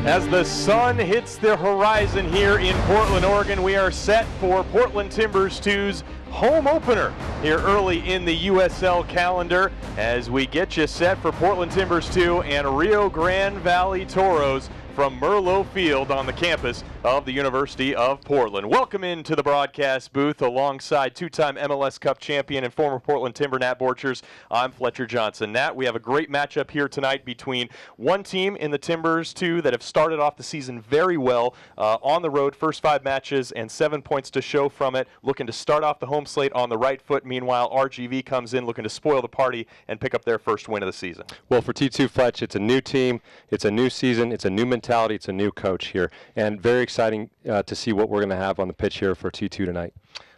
As the sun hits the horizon here in Portland, Oregon, we are set for Portland Timbers 2's home opener here early in the USL calendar as we get you set for Portland Timbers 2 and Rio Grande Valley Toros from Merlot Field on the campus of the University of Portland. Welcome into the broadcast booth alongside two-time MLS Cup champion and former Portland Timber Nat Borchers. I'm Fletcher Johnson. Nat, we have a great matchup here tonight between one team in the Timbers 2 that have started off the season very well on the road, first 5 matches and 7 points to show from it, looking to start off the home slate on the right foot. Meanwhile, RGV comes in looking to spoil the party and pick up their first win of the season. Well, for T2 Fletch, it's a new team, it's a new season, it's a new mentality, it's a new coach here, and very exciting to see what we're going to have on the pitch here for T2 tonight.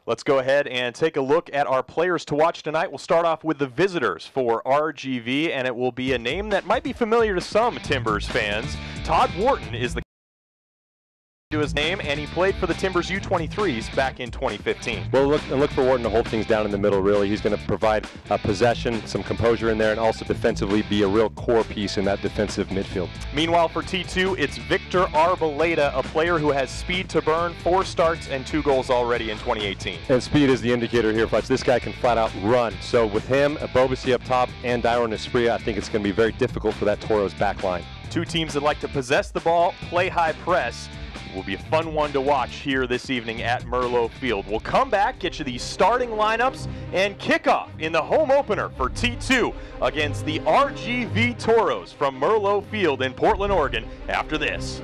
Let's go ahead and take a look at our players to watch tonight. We'll start off with the visitors for RGV, and it will be a name that might be familiar to some Timbers fans. Todd Wharton is the to his name, and he played for the Timbers U23s back in 2015. Well, look for Wharton to hold things down in the middle, really. He's going to provide possession, some composure in there, and also defensively be a real core piece in that defensive midfield. Meanwhile, for T2, it's Victor Arboleda, a player who has speed to burn, 4 starts and 2 goals already in 2018. And speed is the indicator here, Fletch. This guy can flat out run. So with him, Bobasi up top, and Dyron Espria, I think it's going to be very difficult for that Toros back line. Two teams that like to possess the ball, play high press. Will be a fun one to watch here this evening at Merlot Field. We'll come back, get you these starting lineups, and kickoff in the home opener for T2 against the RGV Toros from Merlot Field in Portland, Oregon after this.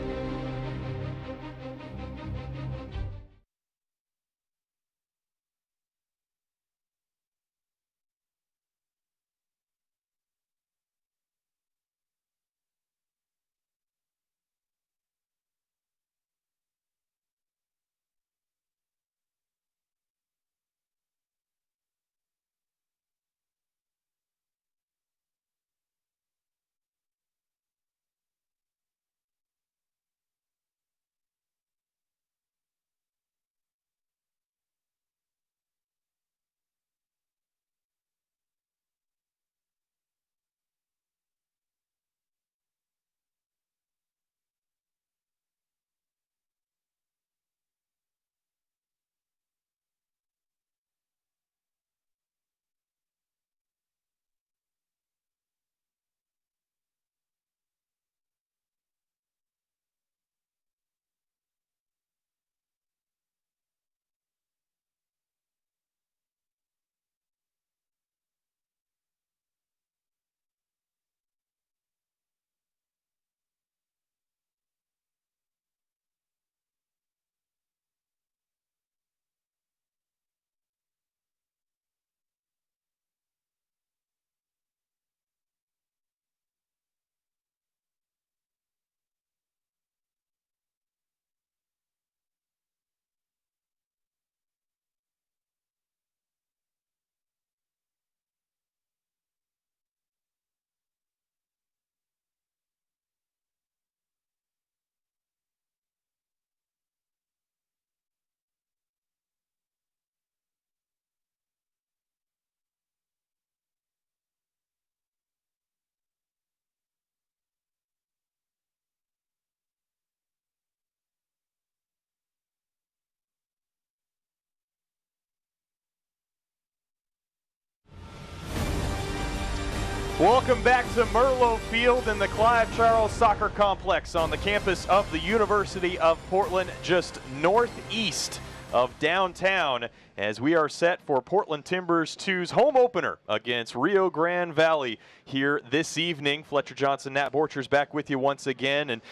Welcome back to Merlot Field in the Clive Charles Soccer Complex on the campus of the University of Portland, just northeast of downtown, as we are set for Portland Timbers 2's home opener against Rio Grande Valley here this evening. Fletcher Johnson, Nat Borchers back with you once again, and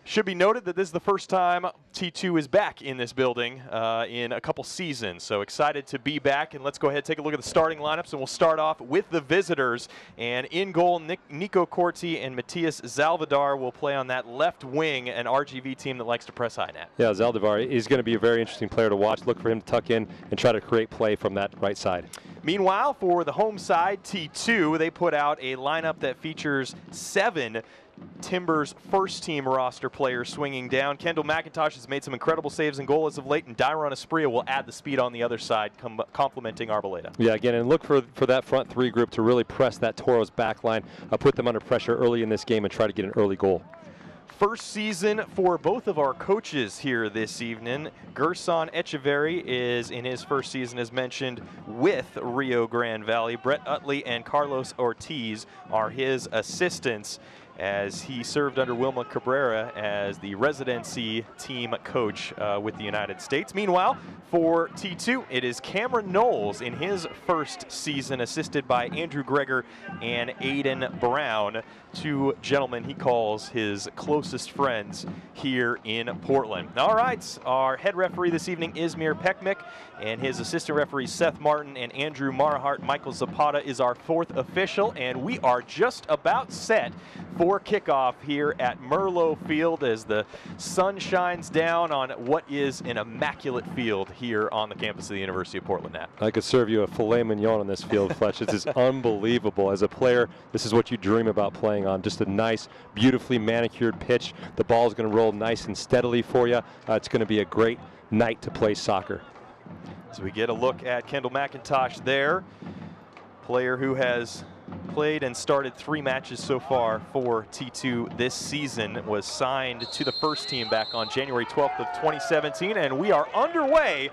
should be noted that this is the first time T2 is back in this building in a couple seasons. So excited to be back. And let's go ahead and take a look at the starting lineups. And we'll start off with the visitors. And in goal, Nico Corti and Matias Zaldivar will play on that left wing, an RGV team that likes to press high, Nat. Yeah, Zaldivar is going to be a very interesting player to watch. Look for him to tuck in and try to create play from that right side. Meanwhile, for the home side, T2, they put out a lineup that features 7 Timbers first-team roster players swinging down. Kendall McIntosh has made some incredible saves and goal as of late, and Dyron Espria will add the speed on the other side, complementing Arboleda. Yeah, again, and look for that front 3 group to really press that Toros back line, put them under pressure early in this game, and try to get an early goal. First season for both of our coaches here this evening. Gerson Echeverry is in his first season, as mentioned, with Rio Grande Valley. Brett Utley and Carlos Ortiz are his assistants, as he served under Wilma Cabrera as the residency team coach with the United States. Meanwhile, for T2, it is Cameron Knowles in his first season, assisted by Andrew Greger and Aiden Brown, two gentlemen he calls his closest friends here in Portland. All right, our head referee this evening, Izmir Pekmik, and his assistant referees, Seth Martin and Andrew Marhart. Michael Zapata is our fourth official, and we are just about set for kickoff here at Merlo Field as the sun shines down on what is an immaculate field here on the campus of the University of Portland. Nat, I could serve you a filet mignon on this field, Fletch. This is unbelievable. As a player, this is what you dream about playing on. Just a nice, beautifully manicured pitch. The ball is going to roll nice and steadily for you. It's going to be a great night to play soccer. So we get a look at Kendall McIntosh there, player who has played and started 3 matches so far for T2 this season, was signed to the first team back on January 12th of 2017, and we are underway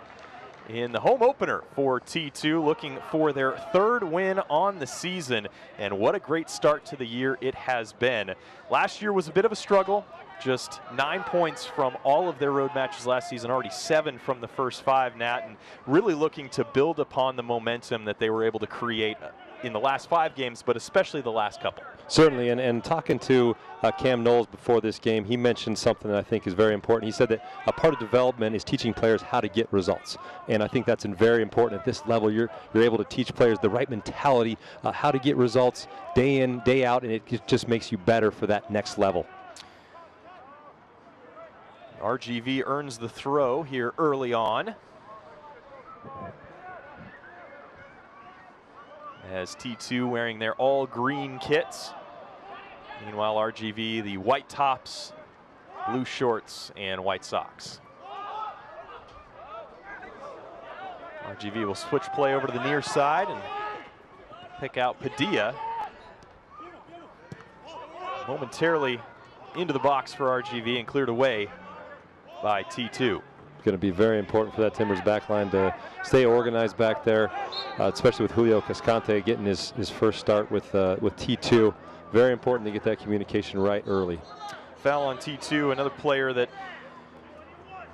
in the home opener for T2, looking for their 3rd win on the season, and what a great start to the year it has been. Last year was a bit of a struggle, just 9 points from all of their road matches last season, already 7 from the first 5, Nat, and really looking to build upon the momentum that they were able to create in the last 5 games, but especially the last couple. Certainly, and talking to Cam Knowles before this game, he mentioned something that I think is very important. He said that a part of development is teaching players how to get results, and I think that's very important at this level. You're able to teach players the right mentality, how to get results day in, day out, and it just makes you better for that next level. RGV earns the throw here early on, as T2 wearing their all green kits. Meanwhile, RGV, the white tops, blue shorts, and white socks. RGV will switch play over to the near side and pick out Padilla. Momentarily into the box for RGV and cleared away by T2. Going to be very important for that Timbers back line to stay organized back there, especially with Julio Cascante getting his first start with T2. Very important to get that communication right early. Foul on T2, another player that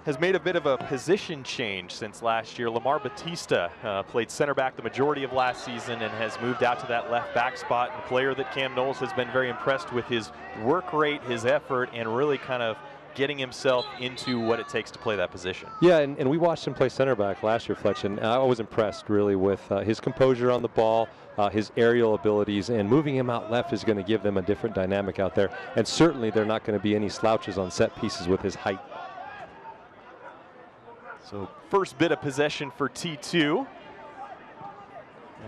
has made a bit of a position change since last year. Lamar Batista played center back the majority of last season and has moved out to that left back spot. And a player that Cam Knowles has been very impressed with his work rate, his effort, and really kind of getting himself into what it takes to play that position. Yeah, and we watched him play center back last year, Fletch, and I was impressed really with his composure on the ball, his aerial abilities, and moving him out left is going to give them a different dynamic out there. And certainly they're not going to be any slouches on set pieces with his height. So first bit of possession for T2,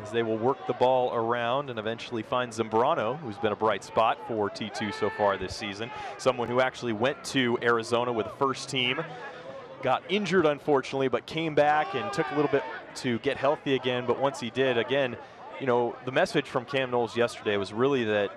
as they will work the ball around and eventually find Zambrano, who's been a bright spot for T2 so far this season. Someone who actually went to Arizona with the first team, got injured unfortunately, but came back and took a little bit to get healthy again. But once he did, again, you know, the message from Cam Knowles yesterday was really that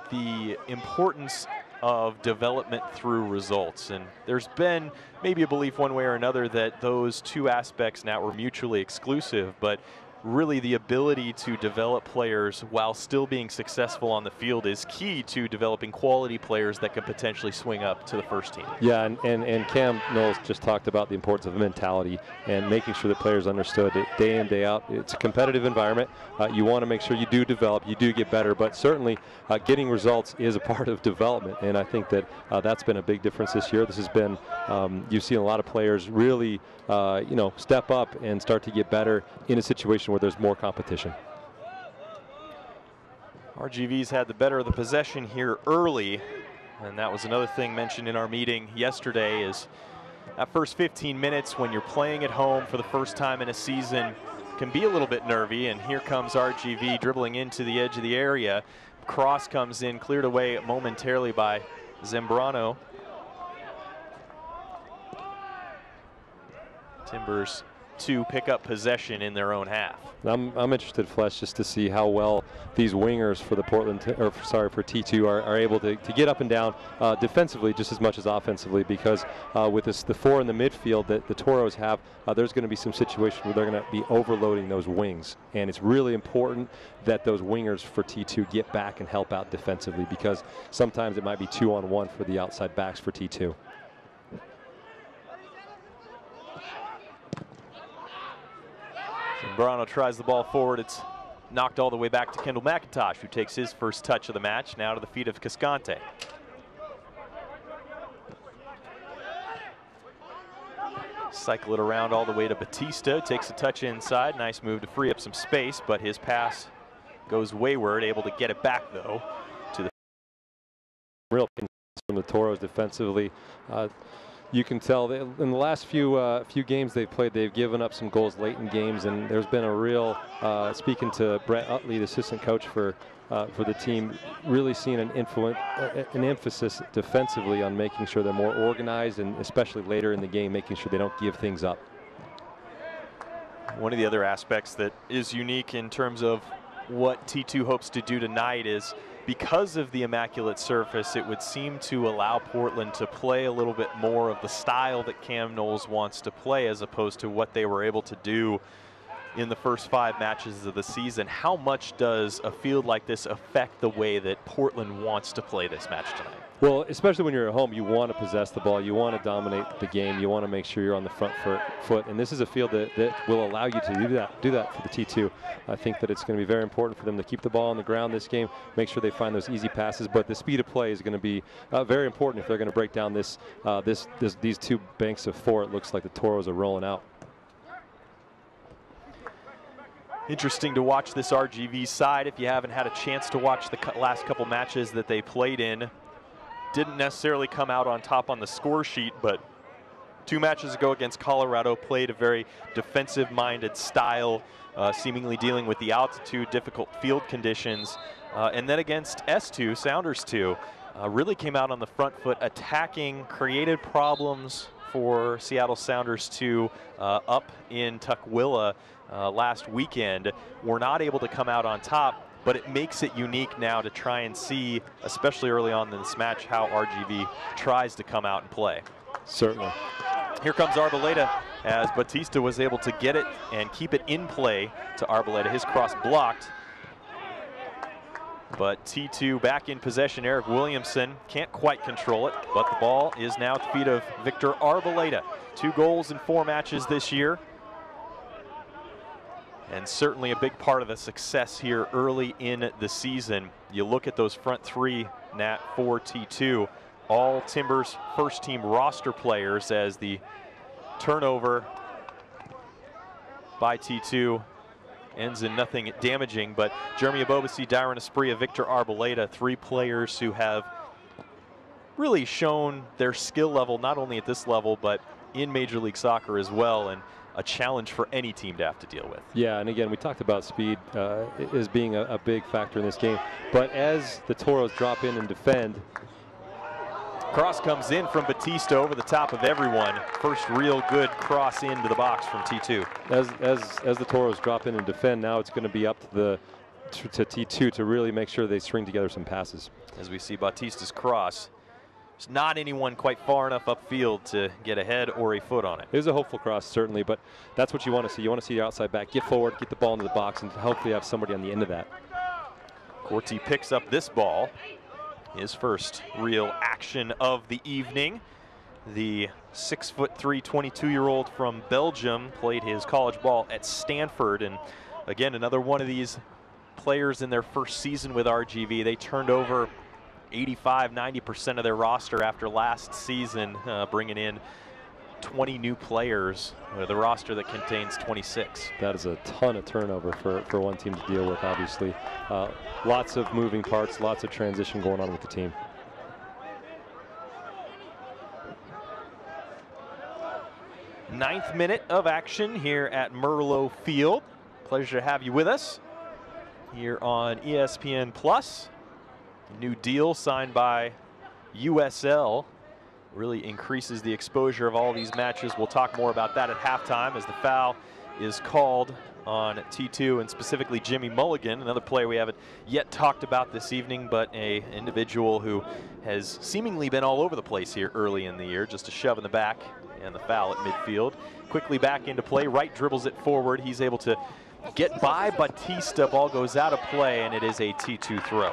the importance of development through results. And there's been maybe a belief one way or another that those two aspects now were mutually exclusive, but really the ability to develop players while still being successful on the field is key to developing quality players that could potentially swing up to the first team. Yeah, and Cam Knowles just talked about the importance of mentality and making sure that players understood it day in, day out. It's a competitive environment. You want to make sure you do develop, you do get better, but certainly getting results is a part of development, and I think that that's been a big difference this year. This has been, you've seen a lot of players really step up and start to get better in a situation where there's more competition. RGV's had the better of the possession here early, and that was another thing mentioned in our meeting yesterday, is that first 15 minutes when you're playing at home for the first time in a season can be a little bit nervy. And here comes RGV dribbling into the edge of the area. Cross comes in, cleared away momentarily by Zambrano. Timbers T2 pick up possession in their own half. I'm interested, Flesh, just to see how well these wingers for the for T2 are able to get up and down defensively just as much as offensively, because with the four in the midfield that the Toros have, there's going to be some situations where they're going to be overloading those wings, and it's really important that those wingers for T2 get back and help out defensively, because sometimes it might be 2-on-1 for the outside backs for T2. Zambrano tries the ball forward. It's knocked all the way back to Kendall McIntosh, who takes his first touch of the match, now to the feet of Cascante. Cycle it around all the way to Batista. Takes a touch inside. Nice move to free up some space, but his pass goes wayward. Able to get it back, though, to the real from the Toros defensively. You can tell that in the last few games they've played, they've given up some goals late in games, and there's been a real, speaking to Brett Utley, the assistant coach for the team, really seeing an emphasis defensively on making sure they're more organized, and especially later in the game, making sure they don't give things up. One of the other aspects that is unique in terms of what T2 hopes to do tonight is, because of the immaculate surface, it would seem to allow Portland to play a little bit more of the style that Cam Knowles wants to play, as opposed to what they were able to do in the first 5 matches of the season. How much does a field like this affect the way that Portland wants to play this match tonight? Well, especially when you're at home, you want to possess the ball, you want to dominate the game, you want to make sure you're on the front foot, and this is a field that will allow you to do that for the T2. I think that it's going to be very important for them to keep the ball on the ground this game, make sure they find those easy passes, but the speed of play is going to be very important if they're going to break down these 2 banks of 4. It looks like the Toros are rolling out. Interesting to watch this RGV side. If you haven't had a chance to watch the last couple matches that they played in, didn't necessarily come out on top on the score sheet, but 2 matches ago against Colorado played a very defensive-minded style, seemingly dealing with the altitude, difficult field conditions, and then against S2, Sounders 2, really came out on the front foot, attacking, created problems for Seattle Sounders 2 up in Tukwila last weekend. Were not able to come out on top, but it makes it unique now to try and see, especially early on in this match, how RGV tries to come out and play. Certainly. Here comes Arboleda, as Batista was able to get it and keep it in play to Arboleda. His cross blocked, but T2 back in possession. Eric Williamson can't quite control it, but the ball is now at the feet of Victor Arboleda. 2 goals in 4 matches this year, and certainly a big part of the success here early in the season. You look at those front 3, Nat, for T2, all Timbers first team roster players, as the turnover by T2 ends in nothing damaging. But Jeremy Abobasi, Darren Espria, Victor Arboleda, 3 players who have really shown their skill level, not only at this level, but in Major League Soccer as well, and a challenge for any team to have to deal with. Yeah, and again, we talked about speed as being a big factor in this game. But as the Toros drop in and defend, cross comes in from Batista over the top of everyone. First real good cross into the box from T2. As the Toros drop in and defend, now it's going to be up to T2 to really make sure they string together some passes. As we see Batista's cross, there's not anyone quite far enough upfield to get a head or a foot on it. It was a hopeful cross, certainly, but that's what you want to see. You want to see your outside back get forward, get the ball into the box, and hopefully have somebody on the end of that. Corti picks up this ball. His first real action of the evening. The 6'3", 22-year-old from Belgium played his college ball at Stanford, and again, another one of these players in their first season with RGV. They turned over 85–90% of their roster after last season, bringing in 20 new players with a roster that contains 26. That is a ton of turnover for one team to deal with, obviously. Lots of moving parts, lots of transition going on with the team. Ninth minute of action here at Merlot Field. Pleasure to have you with us here on ESPN Plus. New deal signed by USL really increases the exposure of all these matches. We'll talk more about that at halftime as the foul is called on T2 and specifically Jimmy Mulligan, another player we haven't yet talked about this evening, but an individual who has seemingly been all over the place here early in the year. Just a shove in the back and the foul at midfield. Quickly back into play, Wright dribbles it forward. He's able to get by Batista, ball goes out of play, and it is a T2 throw.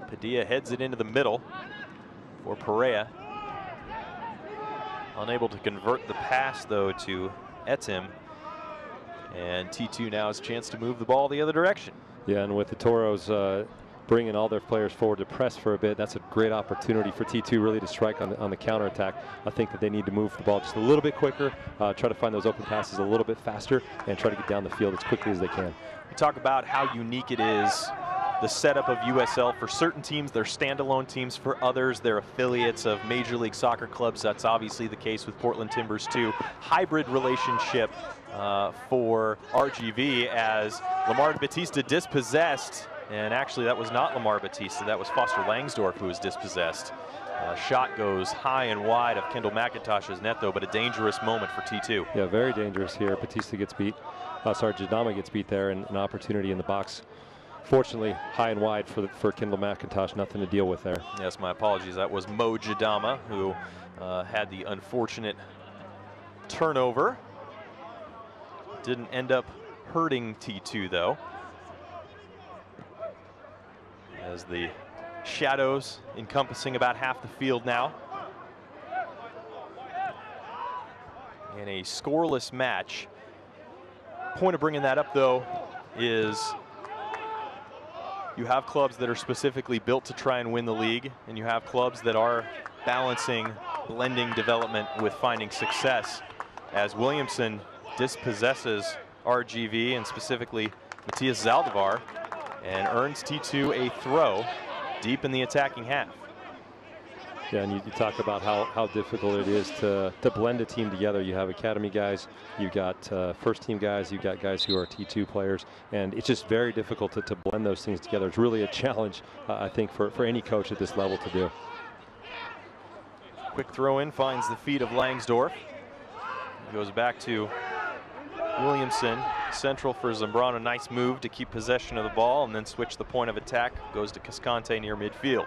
Padilla heads it into the middle for Perea. Unable to convert the pass, though, to Etim. And T2 now has a chance to move the ball the other direction. Yeah, and with the Toros bringing all their players forward to press for a bit, that's a great opportunity for T2 really to strike on the counterattack. I think that they need to move the ball just a little bit quicker, try to find those open passes a little bit faster, and try to get down the field as quickly as they can. We talk about how unique it is, the setup of USL. For certain teams, they're standalone teams. For others, they're affiliates of Major League Soccer clubs. That's obviously the case with Portland Timbers too. Hybrid relationship for RGV as Lamar Batista dispossessed. And actually, that was not Lamar Batista. That was Foster Langsdorff who was dispossessed. Shot goes high and wide of Kendall McIntosh's net, though, but a dangerous moment for T2. Yeah, very dangerous here. Batista gets beat. Jadama gets beat there, and an opportunity in the box. Fortunately, high and wide for Kendall McIntosh, nothing to deal with there. Yes, my apologies. That was Mo Jadama who had the unfortunate turnover. Didn't end up hurting T2, though, as the shadows encompassing about half the field now. In a scoreless match. Point of bringing that up, though, is you have clubs that are specifically built to try and win the league, and you have clubs that are balancing, blending development with finding success. As Williamson dispossesses RGV and specifically Matias Zaldivar and earns T2 a throw deep in the attacking half. Yeah, and you talk about how difficult it is to blend a team together. You have academy guys, you've got first team guys, you've got guys who are T2 players, and it's just very difficult to blend those things together. It's really a challenge, I think, for any coach at this level to do. Quick throw in finds the feet of Langsdorff. Goes back to Williamson, central for Zambrano. Nice move to keep possession of the ball and then switch the point of attack. Goes to Cascante near midfield.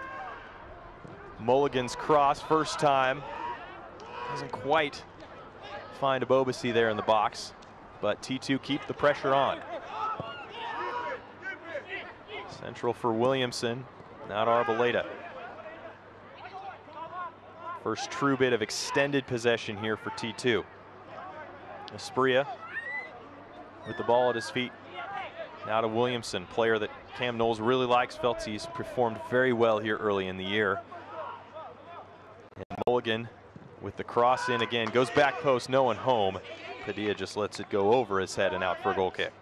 Mulligan's cross, first time. Doesn't quite find Abobasi there in the box, but T2 keep the pressure on. Central for Williamson, not Arboleda. First true bit of extended possession here for T2. Espria with the ball at his feet. Now to Williamson, player that Cam Knowles really likes, felt he's performed very well here early in the year. And Mulligan with the cross in again, goes back post, no one home. Padilla just lets it go over his head and out for a goal kick.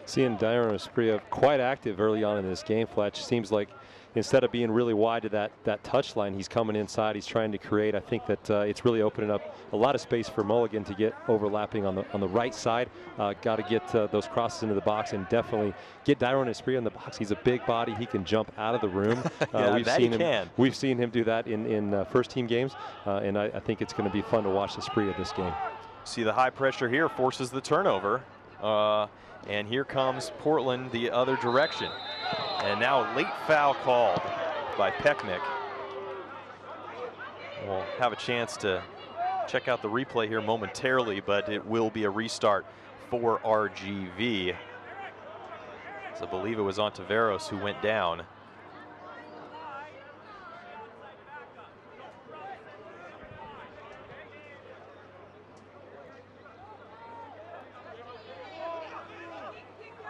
Seeing Dyron Espria quite active early on in this game, Fletch. Seems like instead of being really wide to that touch line, he's coming inside, he's trying to create. I think that it's really opening up a lot of space for Mulligan to get overlapping on the right side. Got to get those crosses into the box and definitely get Dyron Espria in the box. He's a big body, he can jump out of the room. Yeah, we've seen him do that in first team games, and I think it's going to be fun to watch Espria this game. See the high pressure here forces the turnover. And here comes Portland the other direction. And now late foul called by Pecknick. We'll have a chance to check out the replay here momentarily, but it will be a restart for RGV. So I believe it was Ontiveros who went down.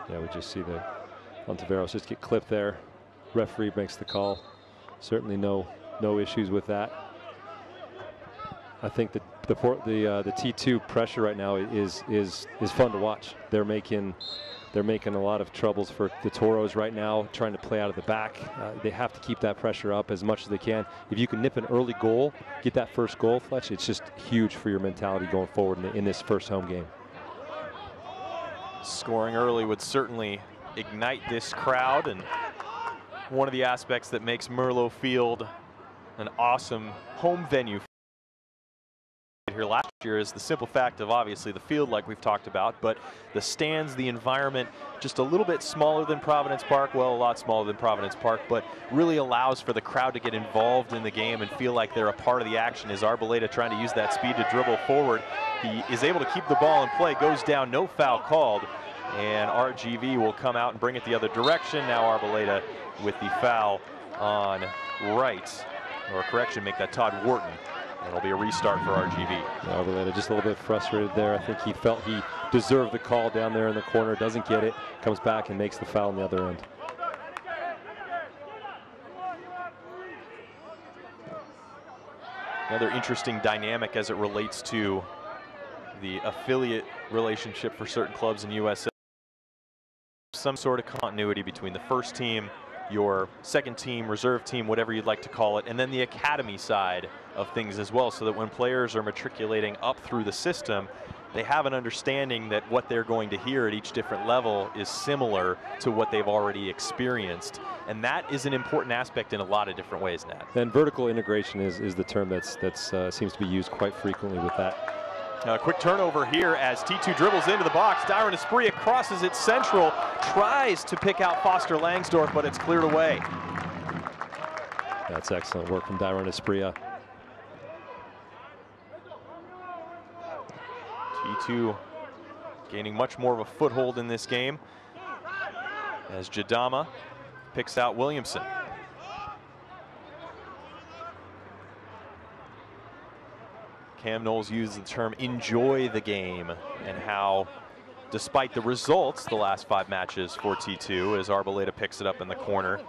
Yeah, we just see the Ontiveros just get clipped there. Referee makes the call. Certainly no issues with that. I think that the T2 pressure right now is fun to watch. They're making a lot of troubles for the Toros right now, trying to play out of the back. They have to keep that pressure up as much as they can. If you can nip an early goal, get that first goal, Fletch, it's just huge for your mentality going forward in this first home game. Scoring early would certainly ignite this crowd, and one of the aspects that makes Merlo Field an awesome home venue here last year is the simple fact of obviously the field, like we've talked about, but the stands, the environment, just a little bit smaller than Providence Park, well, a lot smaller than Providence Park, but really allows for the crowd to get involved in the game and feel like they're a part of the action. As Arboleda trying to use that speed to dribble forward, he is able to keep the ball in play, goes down, no foul called, and RGV will come out and bring it the other direction. Now Arboleda with the foul on right, or correction, make that Todd Wharton. It'll be a restart for RGV. Arboleda just a little bit frustrated there. I think he felt he deserved the call down there in the corner, doesn't get it, comes back and makes the foul on the other end. Another interesting dynamic as it relates to the affiliate relationship for certain clubs in USL. Some sort of continuity between the first team, your second team, reserve team, whatever you'd like to call it, and then the academy side of things as well, so that when players are matriculating up through the system, they have an understanding that what they're going to hear at each different level is similar to what they've already experienced. And that is an important aspect in a lot of different ways, Nat. And vertical integration is the term that seems to be used quite frequently with that. Quick turnover here as T2 dribbles into the box. Dyron Espria crosses it central, tries to pick out Foster Langsdorff, but it's cleared away. That's excellent work from Dyron Espria. T2 gaining much more of a foothold in this game as Jadama picks out Williamson. Cam Knowles used the term enjoy the game, and how despite the results the last 5 matches for T2 as Arboleda picks it up in the corner,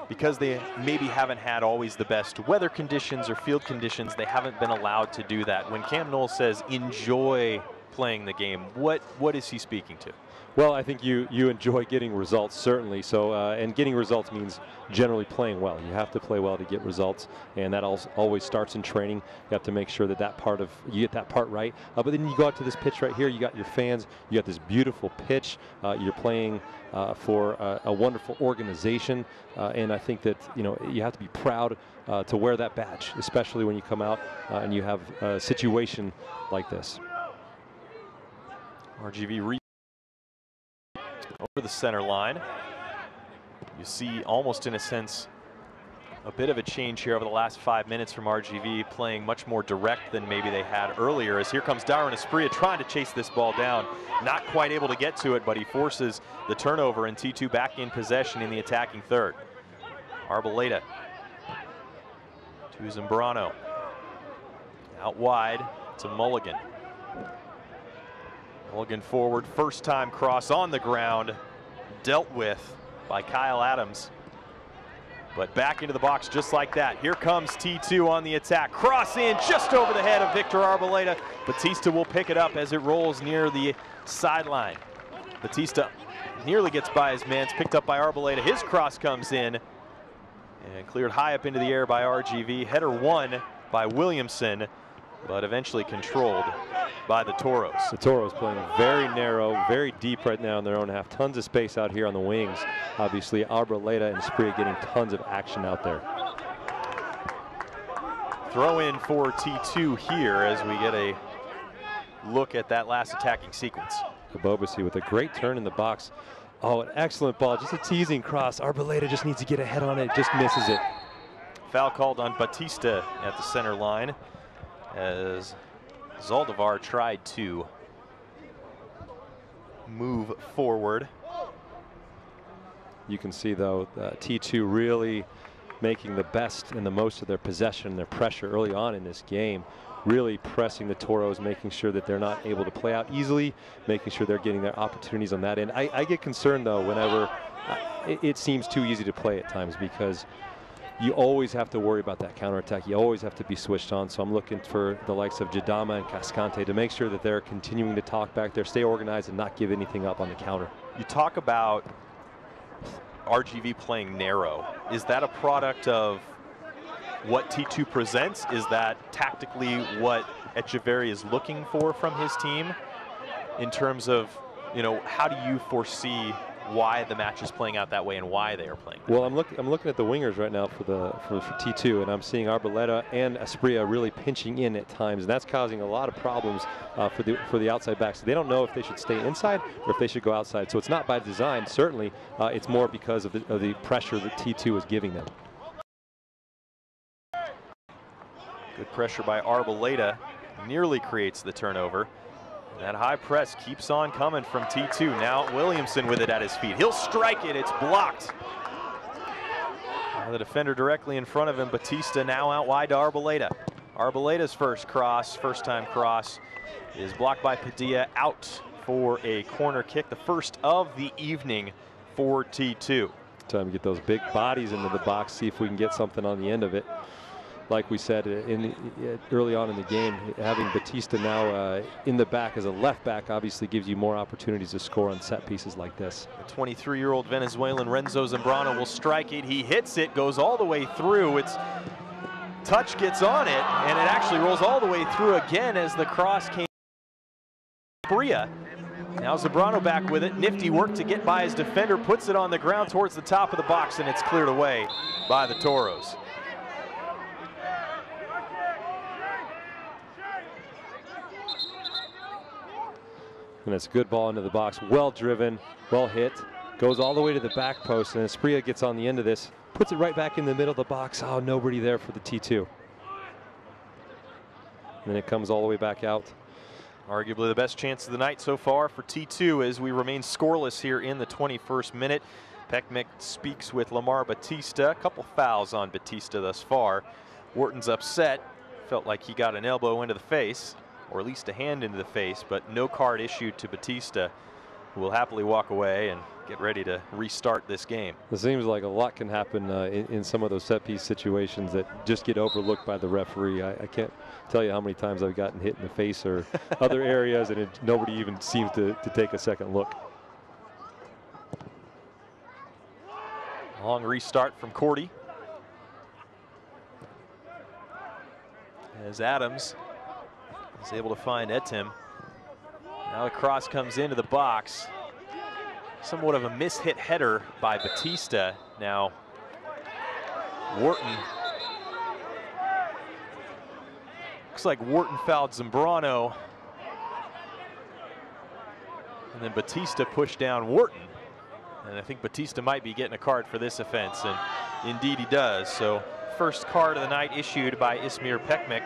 because they maybe haven't had always the best weather conditions or field conditions, they haven't been allowed to do that. When Cam Knowles says enjoy playing the game, what is he speaking to? Well, I think you enjoy getting results, certainly. So, and getting results means generally playing well. You have to play well to get results, and that always starts in training. You have to make sure that you get that part right. But then you go out to this pitch right here. You got your fans. You got this beautiful pitch. You're playing for a wonderful organization, and I think that you have to be proud to wear that badge, especially when you come out and you have a situation like this. RGV over the center line. You see almost in a sense a bit of a change here over the last 5 minutes from RGV, playing much more direct than maybe they had earlier, as here comes Dyron Espria trying to chase this ball down. Not quite able to get to it, but he forces the turnover, and T2 back in possession in the attacking third. Arboleda to Zambrano. Out wide to Mulligan. Mulligan forward, first time cross on the ground, dealt with by Kyle Adams. But back into the box just like that. Here comes T2 on the attack. Cross in just over the head of Victor Arboleda. Batista will pick it up as it rolls near the sideline. Batista nearly gets by his man. It's picked up by Arboleda. His cross comes in and cleared high up into the air by RGV. Header won by Williamson, but eventually controlled by the Toros. The Toros playing very narrow, very deep right now in their own half. Tons of space out here on the wings. Obviously, Arboleda and Espria getting tons of action out there. Throw in for T2 here as we get a look at that last attacking sequence. Kabobasi with a great turn in the box. Oh, an excellent ball, just a teasing cross. Arboleda just needs to get ahead on it, just misses it. Foul called on Batista at the center line as Zaldivar tried to move forward. You can see though T2 really making the best and the most of their possession, their pressure early on in this game, really pressing the Toros, making sure that they're not able to play out easily, making sure they're getting their opportunities on that end. I get concerned though whenever it seems too easy to play at times, because you always have to worry about that counterattack. You always have to be switched on. So I'm looking for the likes of Jadama and Cascante to make sure that they're continuing to talk back there, stay organized, and not give anything up on the counter. You talk about RGV playing narrow. Is that a product of what T2 presents? Is that tactically what Echeverry is looking for from his team? in terms of, you know, how do you foresee why the match is playing out that way and why they are playing? Well, I'm looking at the wingers right now for T2, and I'm seeing Arboleda and Asprilla really pinching in at times, and that's causing a lot of problems for the outside backs. So they don't know if they should stay inside or if they should go outside. So it's not by design. Certainly, it's more because of the pressure that T2 is giving them. Good pressure by Arboleda, nearly creates the turnover. That high press keeps on coming from T2. Now Williamson with it at his feet. He'll strike it. It's blocked. Now the defender directly in front of him. Batista now out wide to Arboleda. Arboleda's first time cross, is blocked by Padilla, out for a corner kick. The first of the evening for T2. Time to get those big bodies into the box, see if we can get something on the end of it. Like we said early on in the game, having Batista now in the back as a left back obviously gives you more opportunities to score on set pieces like this. The 23-year-old Venezuelan Renzo Zambrano will strike it. He hits it, goes all the way through. Its touch gets on it, and it actually rolls all the way through again as the cross came. Bria. Now Zambrano back with it. Nifty work to get by his defender, puts it on the ground towards the top of the box, and it's cleared away by the Toros. And it's a good ball into the box, well driven, well hit, goes all the way to the back post, and Asprilla gets on the end of this, puts it right back in the middle of the box. Oh, nobody there for the T2. And then it comes all the way back out. Arguably the best chance of the night so far for T2 as we remain scoreless here in the 21st minute. Pekmek speaks with Lamar Batista. A couple fouls on Batista thus far. Wharton's upset, felt like he got an elbow into the face, or at least a hand into the face, but no card issued to Batista, who will happily walk away and get ready to restart this game. It seems like a lot can happen in some of those set piece situations that just get overlooked by the referee. I can't tell you how many times I've gotten hit in the face or other areas, and nobody even seems to take a second look. Long restart from Cordy. As Adams is able to find Etim. Now the cross comes into the box. Somewhat of a mishit header by Batista. Now Wharton. Looks like Wharton fouled Zambrano. And then Batista pushed down Wharton. And I think Batista might be getting a card for this offense, and indeed he does. So first card of the night issued by Ismir Pekmek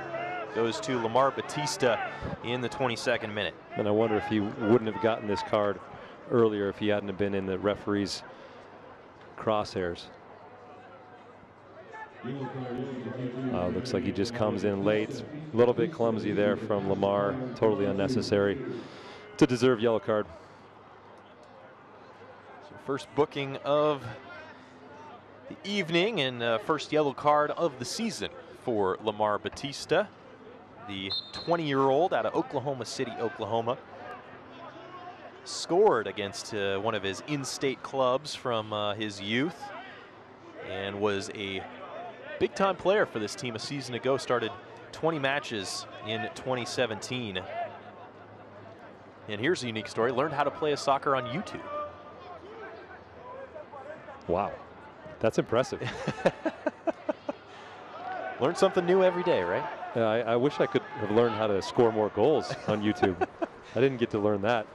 goes to Lamar Batista in the 22nd minute. And I wonder if he wouldn't have gotten this card earlier if he hadn't have been in the referee's crosshairs. Looks like he just comes in late. A little bit clumsy there from Lamar. Totally unnecessary. It's a deserved yellow card. So first booking of the evening and first yellow card of the season for Lamar Batista, the 20-year-old out of Oklahoma City, Oklahoma. Scored against one of his in-state clubs from his youth and was a big-time player for this team a season ago. Started 20 matches in 2017. And here's a unique story. Learned how to play soccer on YouTube. Wow, that's impressive. Learn something new every day, right? I wish I could have learned how to score more goals on YouTube. I didn't get to learn that.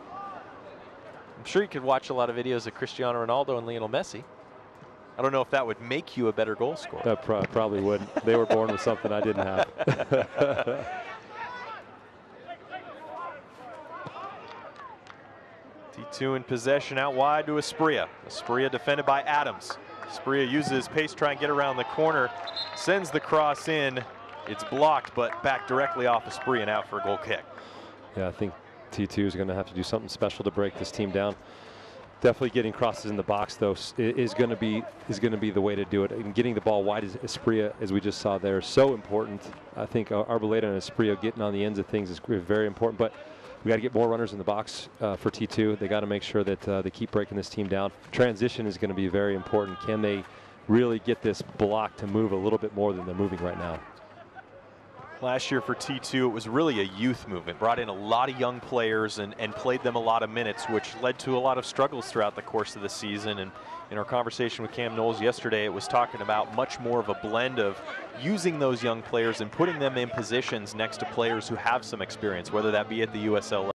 I'm sure you could watch a lot of videos of Cristiano Ronaldo and Lionel Messi. I don't know if that would make you a better goal scorer. That probably would. They were born with something I didn't have. T2 in possession out wide to Asprilla. Asprilla defended by Adams. Asprilla uses pace, try and get around the corner, sends the cross in. It's blocked, but back directly off Asprilla and out for a goal kick. Yeah, I think T2 is going to have to do something special to break this team down. Definitely getting crosses in the box, though, is going to be the way to do it. And getting the ball wide as Asprilla, as we just saw there, is so important. I think Arboleda and Asprilla getting on the ends of things is very important. But we got to get more runners in the box for T2. They got to make sure that they keep breaking this team down. Transition is going to be very important. Can they really get this block to move a little bit more than they're moving right now? Last year for T2, it was really a youth movement. Brought in a lot of young players and played them a lot of minutes, which led to a lot of struggles throughout the course of the season. And in our conversation with Cam Knowles yesterday, it was talking about much more of a blend of using those young players and putting them in positions next to players who have some experience, whether that be at the USL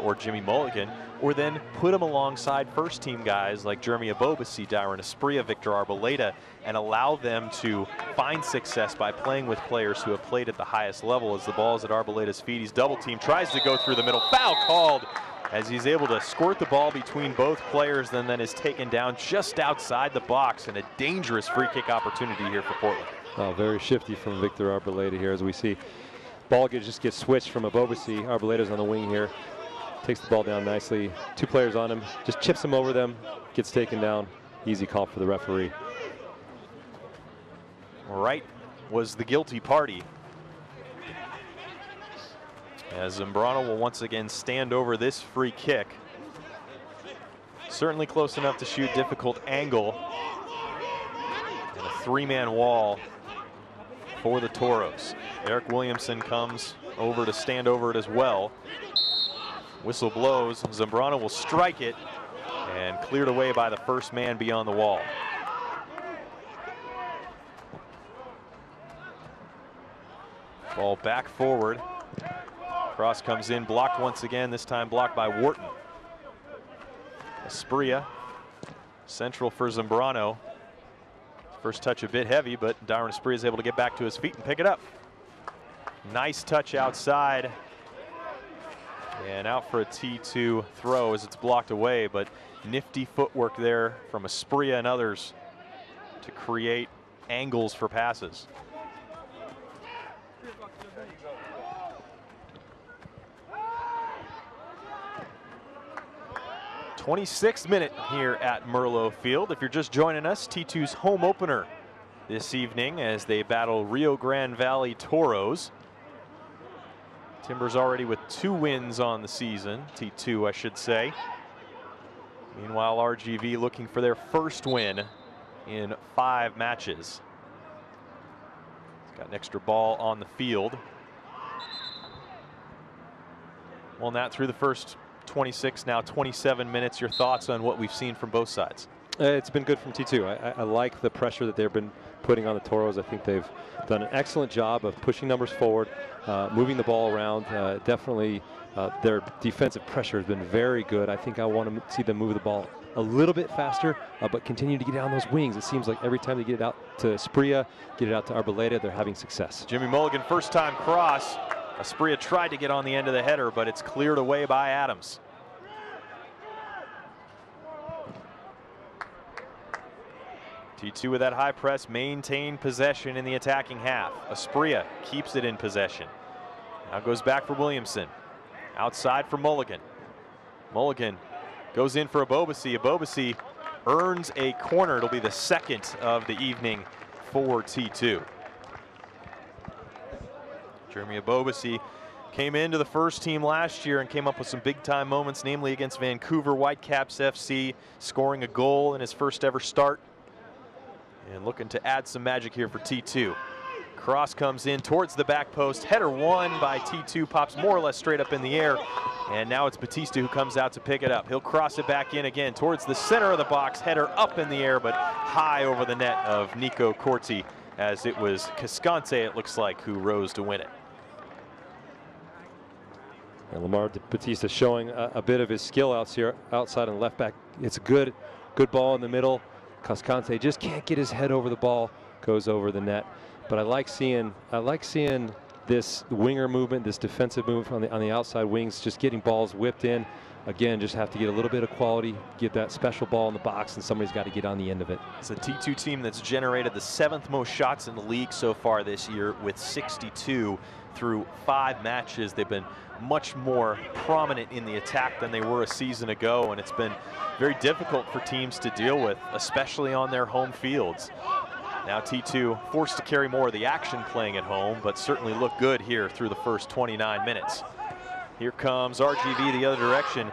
or Jimmy Mulligan, or then put them alongside first team guys like Jeremy Abobasi, Darren Espria, Victor Arboleda, and allow them to find success by playing with players who have played at the highest level. As the ball is at Arboleda's feet, he's double teamed, tries to go through the middle, foul called as he's able to squirt the ball between both players, and then is taken down just outside the box, and a dangerous free kick opportunity here for Portland. Oh, very shifty from Victor Arboleda here, as we see ball just gets switched from Abobasi. Arboleda's on the wing here. Takes the ball down nicely. Two players on him. Just chips him over them. Gets taken down. Easy call for the referee. Right was the guilty party, as Zambrano will once again stand over this free kick. Certainly close enough to shoot, difficult angle. And a three-man wall for the Toros. Eric Williamson comes over to stand over it as well. Whistle blows, Zambrano will strike it, and cleared away by the first man beyond the wall. Ball back forward. Cross comes in, blocked once again, this time blocked by Wharton. Espria, central for Zambrano. First touch a bit heavy, but Darren Espria is able to get back to his feet and pick it up. Nice touch outside. And out for a T2 throw as it's blocked away, but nifty footwork there from Espria and others to create angles for passes. '26th minute here at Merlo Field. If you're just joining us, T2's home opener this evening as they battle Rio Grande Valley Toros. Timbers already with 2 wins on the season, T2 I should say. Meanwhile, RGV looking for their first win in 5 matches. It's got an extra ball on the field. Well, Nat, through the first 26, now 27 minutes, your thoughts on what we've seen from both sides? It's been good from T2. I like the pressure that they've been putting on the Toros. I think they've done an excellent job of pushing numbers forward, moving the ball around. Definitely their defensive pressure has been very good. I think I want to see them move the ball a little bit faster, but continue to get down those wings. It seems like every time they get it out to Espria, get it out to Arboleda, they're having success. Jimmy Mulligan, first time cross. Espria tried to get on the end of the header, but it's cleared away by Adams. T2 with that high press, maintain possession in the attacking half. Espria keeps it in possession. Now goes back for Williamson. Outside for Mulligan. Mulligan goes in for Abobasi. Abobasi earns a corner. It'll be the second of the evening for T2. Jeremy Abobasi came into the first team last year and came up with some big time moments, namely against Vancouver Whitecaps FC, scoring a goal in his first ever start. And looking to add some magic here for T2. Cross comes in towards the back post. Header won by T2, pops more or less straight up in the air. And now it's Batista who comes out to pick it up. He'll cross it back in again towards the center of the box. Header up in the air, but high over the net of Nico Corti, as it was Cascante, it looks like, who rose to win it. And Lamar Batista showing a bit of his skill outside on the left back. It's a good ball in the middle. Cascante just can't get his head over the ball, goes over the net. But I like seeing this winger movement, this defensive move on the outside wings, just getting balls whipped in. Again, just have to get a little bit of quality, get that special ball in the box, and somebody's got to get on the end of it. It's a T2 team that's generated the 7th most shots in the league so far this year with 62 through 5 matches. They've been much more prominent in the attack than they were a season ago, and it's been very difficult for teams to deal with, especially on their home fields. Now T2 forced to carry more of the action playing at home, but certainly look good here through the first 29 minutes. Here comes RGV the other direction.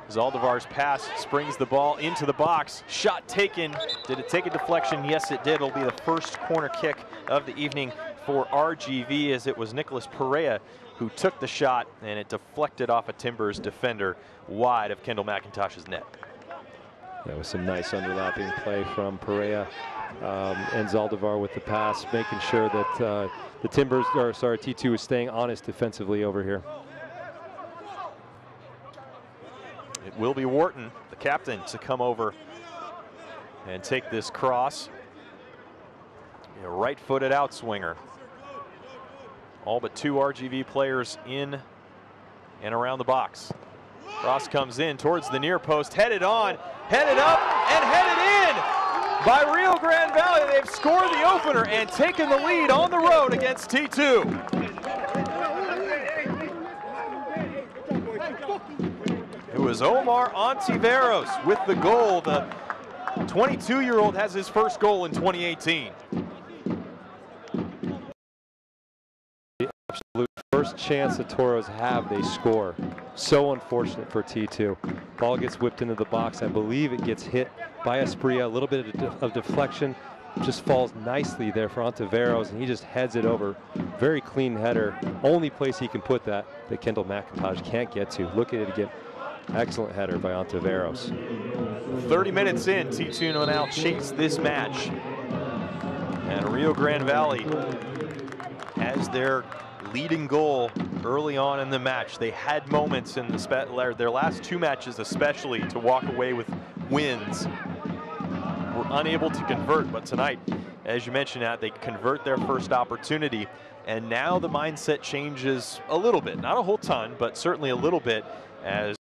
Zaldivar's pass springs the ball into the box. Shot taken. Did it take a deflection? Yes, it did. It'll be the first corner kick of the evening for RGV, as it was Nicholas Perea who took the shot, and it deflected off a Timbers defender wide of Kendall McIntosh's net. That was some nice underlapping play from Perea, and Zaldivar with the pass, making sure that the Timbers, or sorry, T2 is staying honest defensively over here. It will be Wharton, the captain, to come over and take this cross. A right-footed outswinger. All but 2 RGV players in and around the box. Cross comes in towards the near post, headed on, headed up, and headed in by Rio Grande Valley. They've scored the opener and taken the lead on the road against T2. It was Omar Ontiveros with the goal. The 22-year-old has his first goal in 2018. The absolute first chance the Toros have, they score. So unfortunate for T2. Ball gets whipped into the box. I believe it gets hit by Espria. A little bit of deflection. Just falls nicely there for Ontiveros, and he just heads it over. Very clean header. Only place he can put that Kendall McIntosh can't get to. Look at it again. Excellent header by Ontiveros. 30 minutes in, T2 will now chase this match. And Rio Grande Valley has their leading goal early on in the match. They had moments in their last 2 matches especially to walk away with wins. Were unable to convert, but tonight, as you mentioned, they convert their first opportunity. And now the mindset changes a little bit. Not a whole ton, but certainly a little bit, as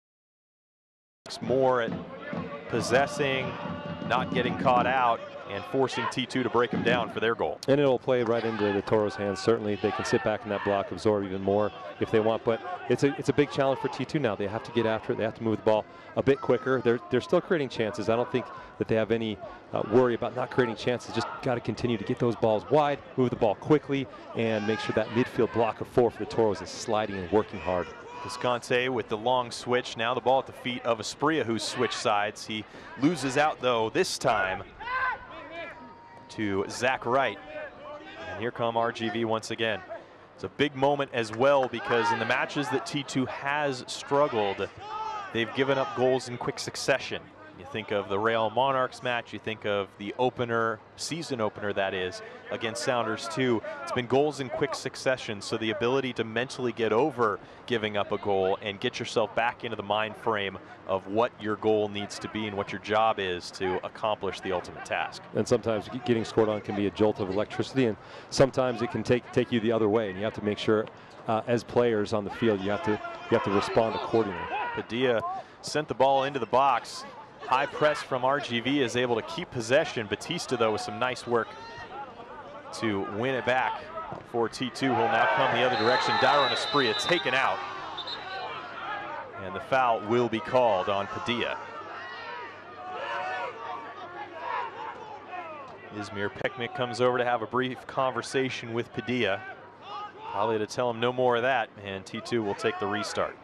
more at possessing, not getting caught out, and forcing T2 to break them down for their goal. And it'll play right into the Toros' hands. Certainly they can sit back in that block, absorb even more if they want, but it's a big challenge for T2 now. They have to get after it. They have to move the ball a bit quicker. They're still creating chances. I don't think that they have any worry about not creating chances. Just got to continue to get those balls wide, move the ball quickly, and make sure that midfield block of 4 for the Toros is sliding and working hard. Visconti with the long switch. Now the ball at the feet of Espria, who's switched sides. He loses out, though, this time to Zach Wright. And here come RGV once again. It's a big moment as well, because in the matches that T2 has struggled, they've given up goals in quick succession. You think of the Real Monarchs match, you think of the opener, season opener that is, against Sounders 2. It's been goals in quick succession, so the ability to mentally get over giving up a goal and get yourself back into the mind frame of what your goal needs to be and what your job is to accomplish the ultimate task. And sometimes getting scored on can be a jolt of electricity, and sometimes it can take you the other way, and you have to make sure as players on the field you have to respond accordingly. Padilla sent the ball into the box. High press from RGV is able to keep possession. Batista, though, with some nice work to win it back for T2, who will now come the other direction. Dyron Espria taken out. And the foul will be called on Padilla. Izmir Pekmik comes over to have a brief conversation with Padilla. Probably to tell him no more of that, and T2 will take the restart.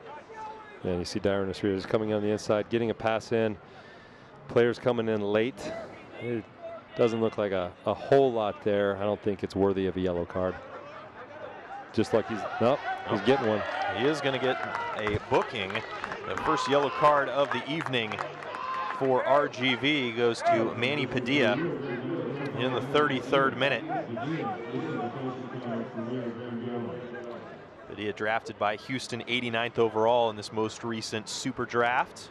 Yeah, you see Dyron Espria is coming on the inside, getting a pass in. Players coming in late. It doesn't look like a whole lot there. I don't think it's worthy of a yellow card. Just like he's getting one. He is going to get a booking. The first yellow card of the evening for RGV goes to Manny Padilla in the 33rd minute. Padilla drafted by Houston, 89th overall in this most recent Super Draft.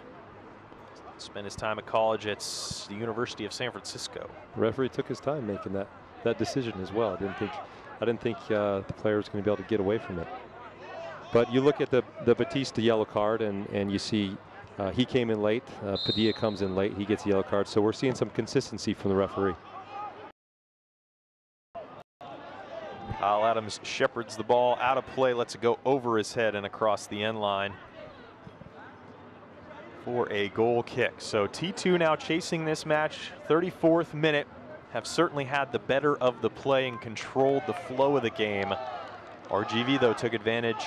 Spent his time at college at the University of San Francisco. The referee took his time making that decision as well. I didn't think the player was going to be able to get away from it. But you look at the Batista yellow card, and you see he came in late. Padilla comes in late. He gets a yellow card. So we're seeing some consistency from the referee. Kyle Adams shepherds the ball out of play, lets it go over his head and across the end line for a goal kick. So T2 now chasing this match. 34th minute, have certainly had the better of the play and controlled the flow of the game. RGV, though, took advantage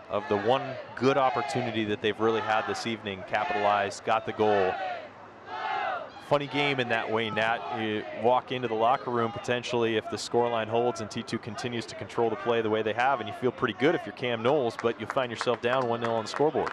of the one good opportunity that they've really had this evening, capitalized, got the goal. funny game in that way, Nat. You walk into the locker room potentially if the scoreline holds and T2 continues to control the play the way they have, and you feel pretty good if you're Cam Knowles, but you find yourself down 1-0 on the scoreboard.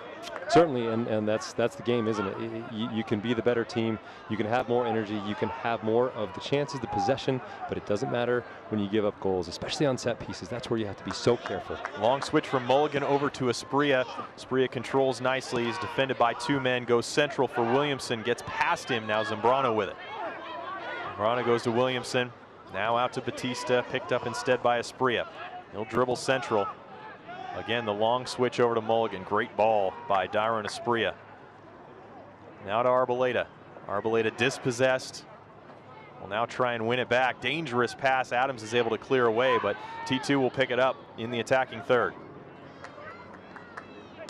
Certainly, and that's the game, isn't it? You can be the better team, you can have more energy, you can have more of the chances, the possession, but it doesn't matter when you give up goals, especially on set pieces. That's where you have to be so careful. Long switch from Mulligan over to Asprilla. Asprilla controls nicely. He's defended by 2 men, goes central for Williamson, gets past him. Now Zambrano with it. Zambrano goes to Williamson. Now out to Batista, picked up instead by Asprilla. He'll dribble central. Again, the long switch over to Mulligan. Great ball by Dyron Asprilla. Now to Arboleda. Arboleda dispossessed. Will now try and win it back. Dangerous pass. Adams is able to clear away, but T2 will pick it up in the attacking third.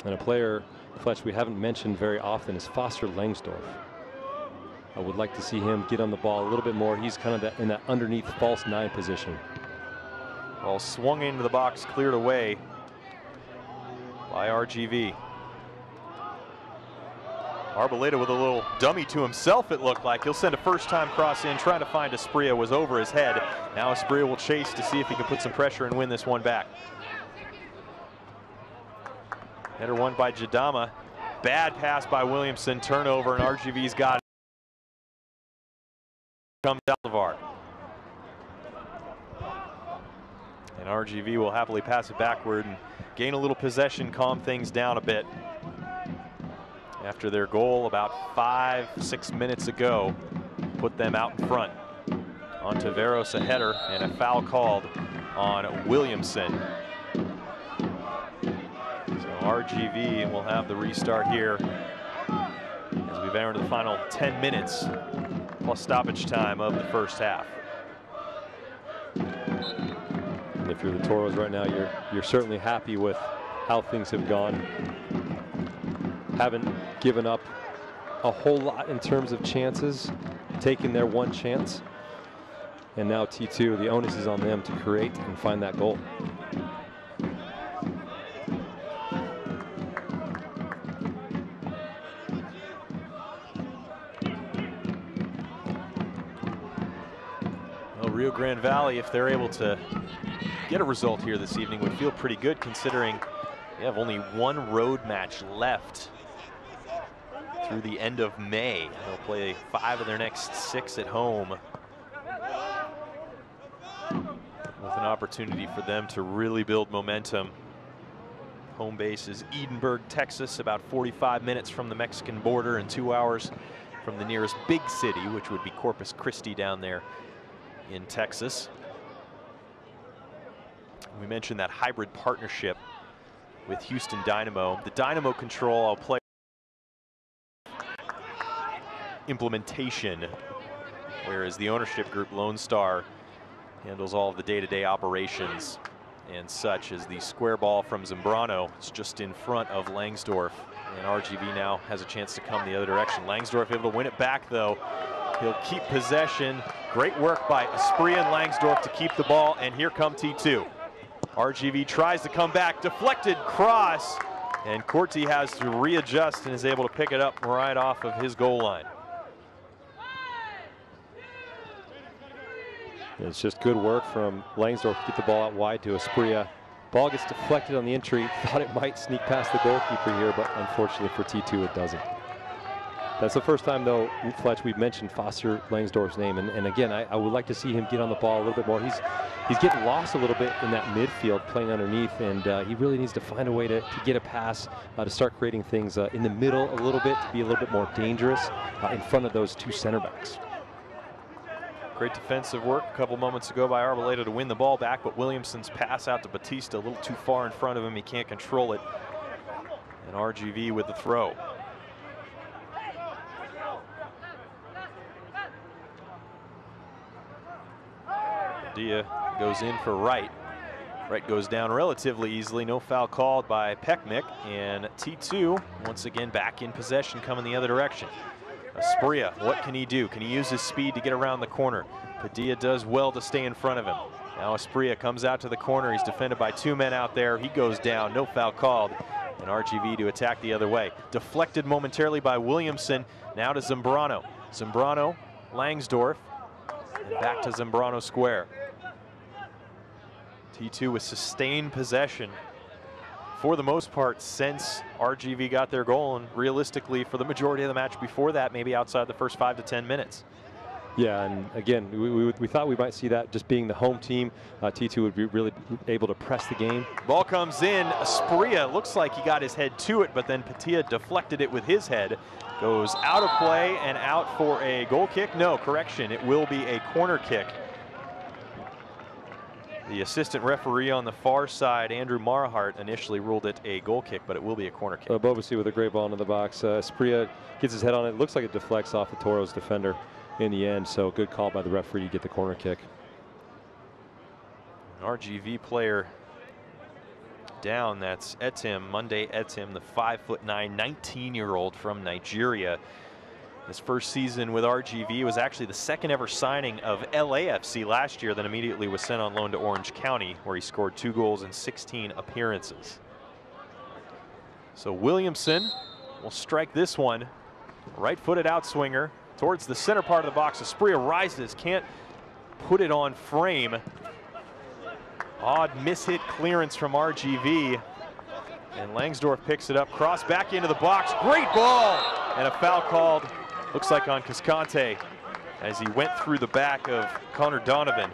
And a player, Fletch, we haven't mentioned very often is Foster Langsdorff. I would like to see him get on the ball a little bit more. He's kind of in that underneath false 9 position. Ball swung into the box, cleared away by RGV. Arboleda with a little dummy to himself, it looked like. He'll send a first-time cross in, trying to find Asprilla, was over his head. Now Asprilla will chase to see if he can put some pressure and win this one back. Header won by Jadama. Bad pass by Williamson, turnover, and RGV's got it. Comes Alvar. And RGV will happily pass it backward and gain a little possession, calm things down a bit. After their goal about 5-6 minutes ago, put them out in front. On Taveros, a header and a foul called on Williamson. So RGV will have the restart here as we've entered the final 10 minutes plus stoppage time of the first half. And if you're the Toros right now, you're certainly happy with how things have gone. Haven't given up a whole lot in terms of chances, taking their one chance. And now T2, the onus is on them to create and find that goal. Well, Rio Grande Valley, if they're able to get a result here this evening, would feel pretty good considering they have only one road match left through the end of May. They'll play 5 of their next 6 at home, with an opportunity for them to really build momentum. Home base is Edinburgh, Texas, about 45 minutes from the Mexican border and 2 hours from the nearest big city, which would be Corpus Christi down there in Texas. We mentioned that hybrid partnership with Houston Dynamo. The Dynamo control, I'll play implementation, whereas the ownership group, Lone Star, handles all of the day-to-day operations and such. As the square ball from Zambrano, it's just in front of Langsdorff, and RGV now has a chance to come the other direction. Langsdorff able to win it back though. He'll keep possession. Great work by Asprilla and Langsdorff to keep the ball, and here come T2. RGV tries to come back, deflected cross, and Corti has to readjust and is able to pick it up right off of his goal line. It's just good work from Langsdorff to get the ball out wide to Asprilla. Ball gets deflected on the entry. Thought it might sneak past the goalkeeper here, but unfortunately for T2 it doesn't. That's the first time though, Fletch, we've mentioned Foster Langsdorff's name, and again, I would like to see him get on the ball a little bit more. He's getting lost a little bit in that midfield playing underneath, and he really needs to find a way to get a pass, to start creating things in the middle a little bit, to be a little bit more dangerous in front of those 2 center backs. Great defensive work a couple moments ago by Arboleda to win the ball back, but Williamson's pass out to Batista a little too far in front of him. He can't control it. And RGV with the throw. Dia goes in for Wright. Wright goes down relatively easily. No foul called by Pekmik, and T2 once again back in possession, coming the other direction. Asprilla, what can he do? Can he use his speed to get around the corner? Padilla does well to stay in front of him. Now Asprilla comes out to the corner. He's defended by 2 men out there. He goes down, no foul called. And RGV to attack the other way. Deflected momentarily by Williamson. Now to Zambrano. Zambrano, Langsdorff, and back to Zambrano square. T2 with sustained possession for the most part since RGV got their goal, and realistically for the majority of the match before that, maybe outside the first 5 to 10 minutes. Yeah, and again, we thought we might see that just being the home team. T2 would be really able to press the game. Ball comes in. Asprilla looks like he got his head to it, but then Patia deflected it with his head. Goes out of play and out for a goal kick. No, correction, it will be a corner kick. The assistant referee on the far side, Andrew Marhart, initially ruled it a goal kick, but it will be a corner kick. Bobasi with a great ball into the box. Asprilla gets his head on it. Looks like it deflects off the Toros defender in the end, so good call by the referee to get the corner kick. An RGV player down, that's Etim, Monday Etim, the 5'9", 19-year-old from Nigeria. His first season with RGV was actually the second ever signing of LAFC last year, then immediately was sent on loan to Orange County, where he scored 2 goals in 16 appearances. So Williamson will strike this one. Right-footed outswinger towards the center part of the box. Asprilla rises, can't put it on frame. Odd mishit clearance from RGV. And Langsdorff picks it up, cross back into the box. Great ball! And a foul called, looks like on Cascante, as he went through the back of Connor Donovan.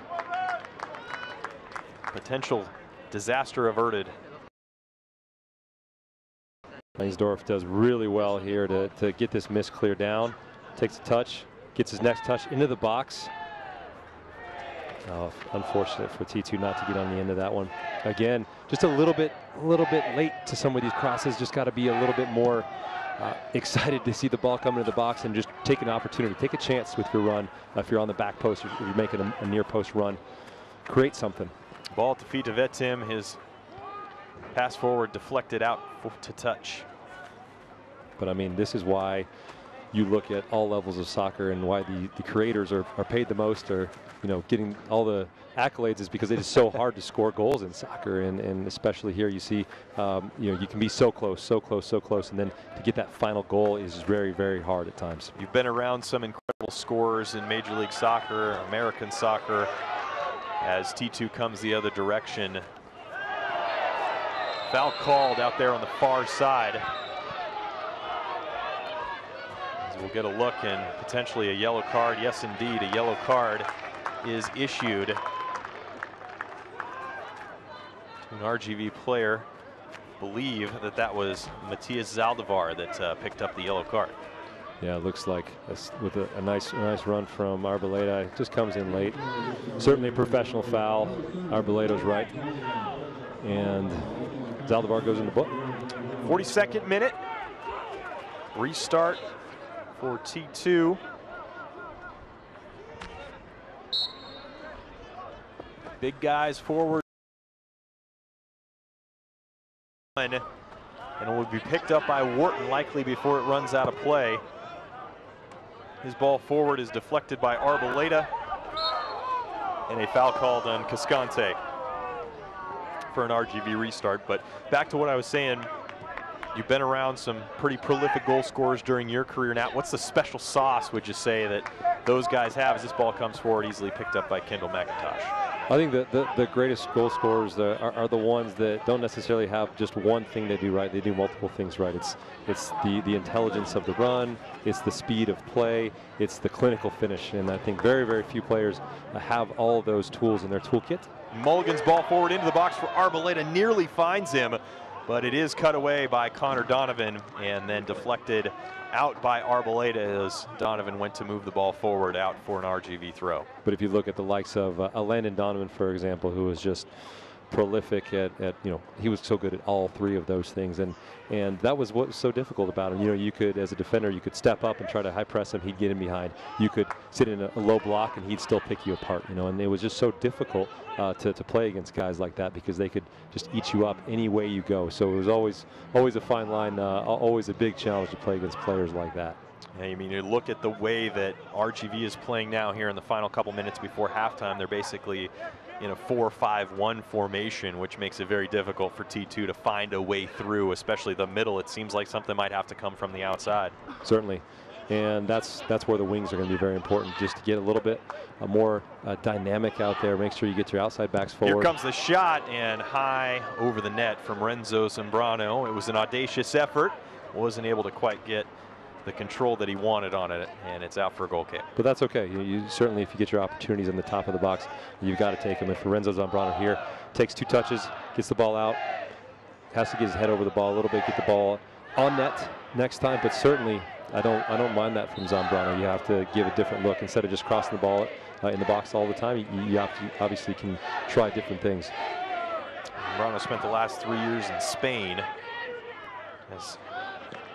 Potential disaster averted. Langsdorff does really well here to get this miss clear down. Takes a touch, gets his next touch into the box. Oh, unfortunate for T2 not to get on the end of that one. Again, just a little bit late to some of these crosses. Just got to be a little bit more excited to see the ball come into the box and just take an opportunity, take a chance with your run. If you're on the back post, if you're making a near post run, create something. Ball at the feet of Etim. His pass forward deflected out to touch. But I mean, this is why you look at all levels of soccer and why the creators are paid the most, or getting all the accolades, is because it is so hard to score goals in soccer, and especially here you see you can be so close, and then to get that final goal is very, very hard at times. You've been around some incredible scorers in Major League Soccer, American soccer, as T2 comes the other direction. Foul called out there on the far side. We'll get a look, and potentially a yellow card. Yes, indeed, a yellow card is issued to an RGV player. Believe that was Matias Zaldivar that picked up the yellow card. Yeah, it looks like with a nice run from Arboleda. It just comes in late. Certainly a professional foul. Arbeleda's right, and Zaldivar goes in the book. 42nd minute. Restart for T2. Big guys forward. And it will be picked up by Wharton likely before it runs out of play. His ball forward is deflected by Arboleda. And a foul called on Cascante for an RGV restart. But back to what I was saying, you've been around some pretty prolific goal scorers during your career. Now, what's the special sauce, would you say, that those guys have as this ball comes forward, easily picked up by Kendall McIntosh? I think the greatest goal scorers are the ones that don't necessarily have just one thing they do right. They do multiple things right. It's the intelligence of the run. It's the speed of play. It's the clinical finish. And I think very, very few players have all of those tools in their toolkit. Mulligan's ball forward into the box for Arboleda, nearly finds him, but it is cut away by Connor Donovan and then deflected out by Arboleda as Donovan went to move the ball forward out for an RGV throw. But if you look at the likes of Landon Donovan, for example, who was just prolific at he was so good at all three of those things, and that was what was so difficult about him. You could, as a defender, you could step up and try to high press him, he'd get in behind. You could sit in a low block and he'd still pick you apart, and it was just so difficult to play against guys like that, because they could just eat you up any way you go. So it was always a fine line, always a big challenge to play against players like that. Yeah, I mean, you look at the way that RGV is playing now here in the final couple minutes before halftime. They're basically in a 4-5-1 formation, which makes it very difficult for T2 to find a way through, especially the middle. It seems like something might have to come from the outside. Certainly. and that's where the wings are going to be very important, just to get a little bit more dynamic out there. Make sure you get your outside backs forward. Here comes the shot, and high over the net from Renzo Zambrano. It was an audacious effort. Wasn't able to quite get the control that he wanted on it, and it's out for a goal kick. But that's okay. You certainly, if you get your opportunities in the top of the box, you've got to take them. If Lorenzo Zambrano here takes 2 touches, gets the ball out, has to get his head over the ball a little bit, get the ball on net next time. But certainly, I don't mind that from Zambrano. You have to give a different look instead of just crossing the ball in the box all the time. You obviously can try different things. Zambrano spent the last 3 years in Spain. Has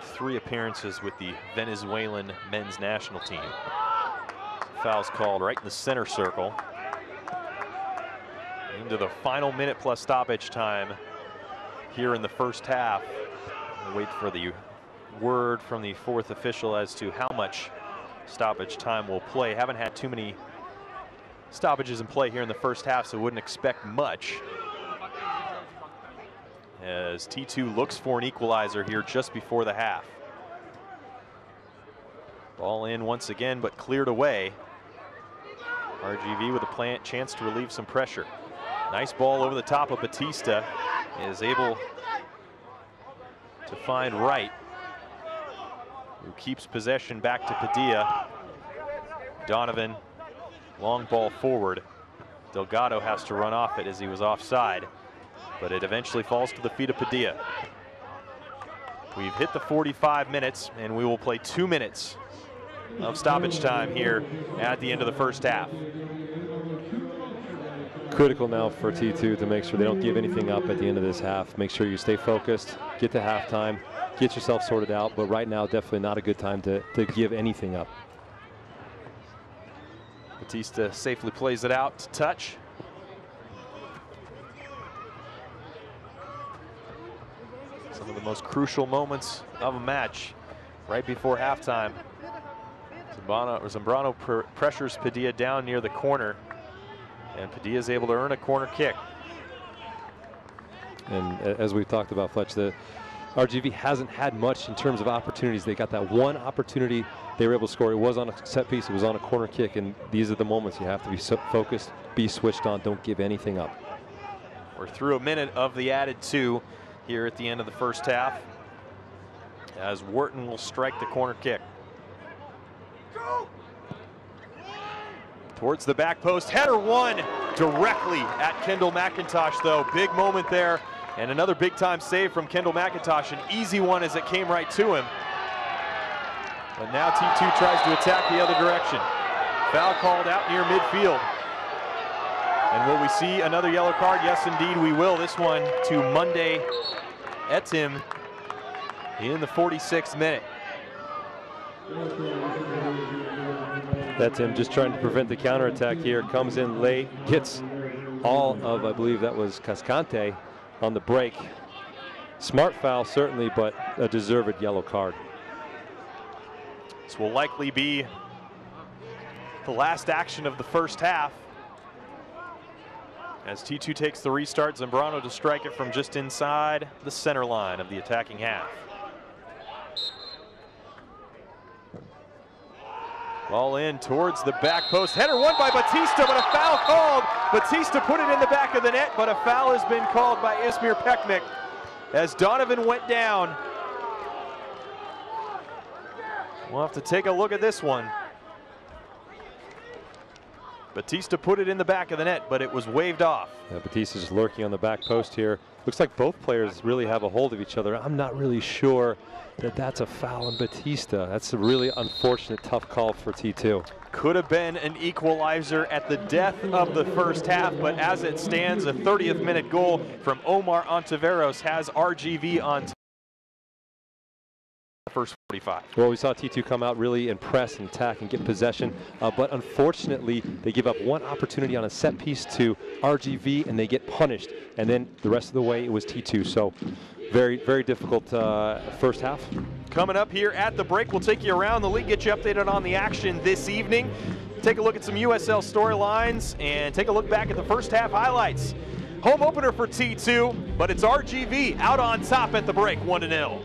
3 appearances with the Venezuelan men's national team. Foul's called right in the center circle. Into the final minute plus stoppage time here in the first half. We'll wait for the word from the 4th official as to how much stoppage time will play. Haven't had too many stoppages in play here in the first half, so wouldn't expect much. As T2 looks for an equalizer here just before the half. Ball in once again, but cleared away. RGV with a chance to relieve some pressure. Nice ball over the top of Batista. Is able to find Wright, who keeps possession back to Padilla. Donovan, long ball forward. Delgado has to run off it as he was offside, but it eventually falls to the feet of Padilla. We've hit the 45 minutes, and we will play 2 minutes of stoppage time here at the end of the first half. Critical now for T2 to make sure they don't give anything up at the end of this half. Make sure you stay focused, get to halftime, get yourself sorted out, but right now definitely not a good time to give anything up. Batista safely plays it out to touch. Some of the most crucial moments of a match right before halftime. Zambrano pressures Padilla down near the corner, and Padilla is able to earn a corner kick. And as we've talked about, Fletch, the RGV hasn't had much in terms of opportunities. They got that one opportunity they were able to score. It was on a set piece, it was on a corner kick, and these are the moments you have to be focused, be switched on, don't give anything up. We're through a minute of the added 2 here at the end of the first half, as Wharton will strike the corner kick. Towards the back post, header 1 directly at Kendall McIntosh, though. Big moment there, and another big time save from Kendall McIntosh. An easy one as it came right to him. But now T2 tries to attack the other direction. Foul called out near midfield. And will we see another yellow card? Yes, indeed we will. This one to Monday Etim in the 46th minute. That's him just trying to prevent the counterattack here. Comes in late, gets all of, I believe that was Cascante on the break. Smart foul, certainly, but a deserved yellow card. This will likely be the last action of the first half, as T2 takes the restart. Zambrano to strike it from just inside the center line of the attacking half. Ball in towards the back post. Header 1 by Batista, but a foul called. Batista put it in the back of the net, but a foul has been called by Ismir Pekmik as Donovan went down. We'll have to take a look at this one. Batista put it in the back of the net, but it was waved off. Yeah, Batista's just lurking on the back post here. Looks like both players really have a hold of each other. I'm not really sure that that's a foul on Batista. That's a really unfortunate, tough call for T2. Could have been an equalizer at the death of the first half, but as it stands, a 30th minute goal from Omar Ontiveros has RGV on top. First 45. Well, we saw T2 come out really and press and attack and get possession, but unfortunately they give up one opportunity on a set piece to RGV and they get punished, and then the rest of the way it was T2. So very, very difficult first half. Coming up here at the break, we'll take you around the league, get you updated on the action this evening, take a look at some USL storylines, and take a look back at the first half highlights. Home opener for T2, but it's RGV out on top at the break, 1-0.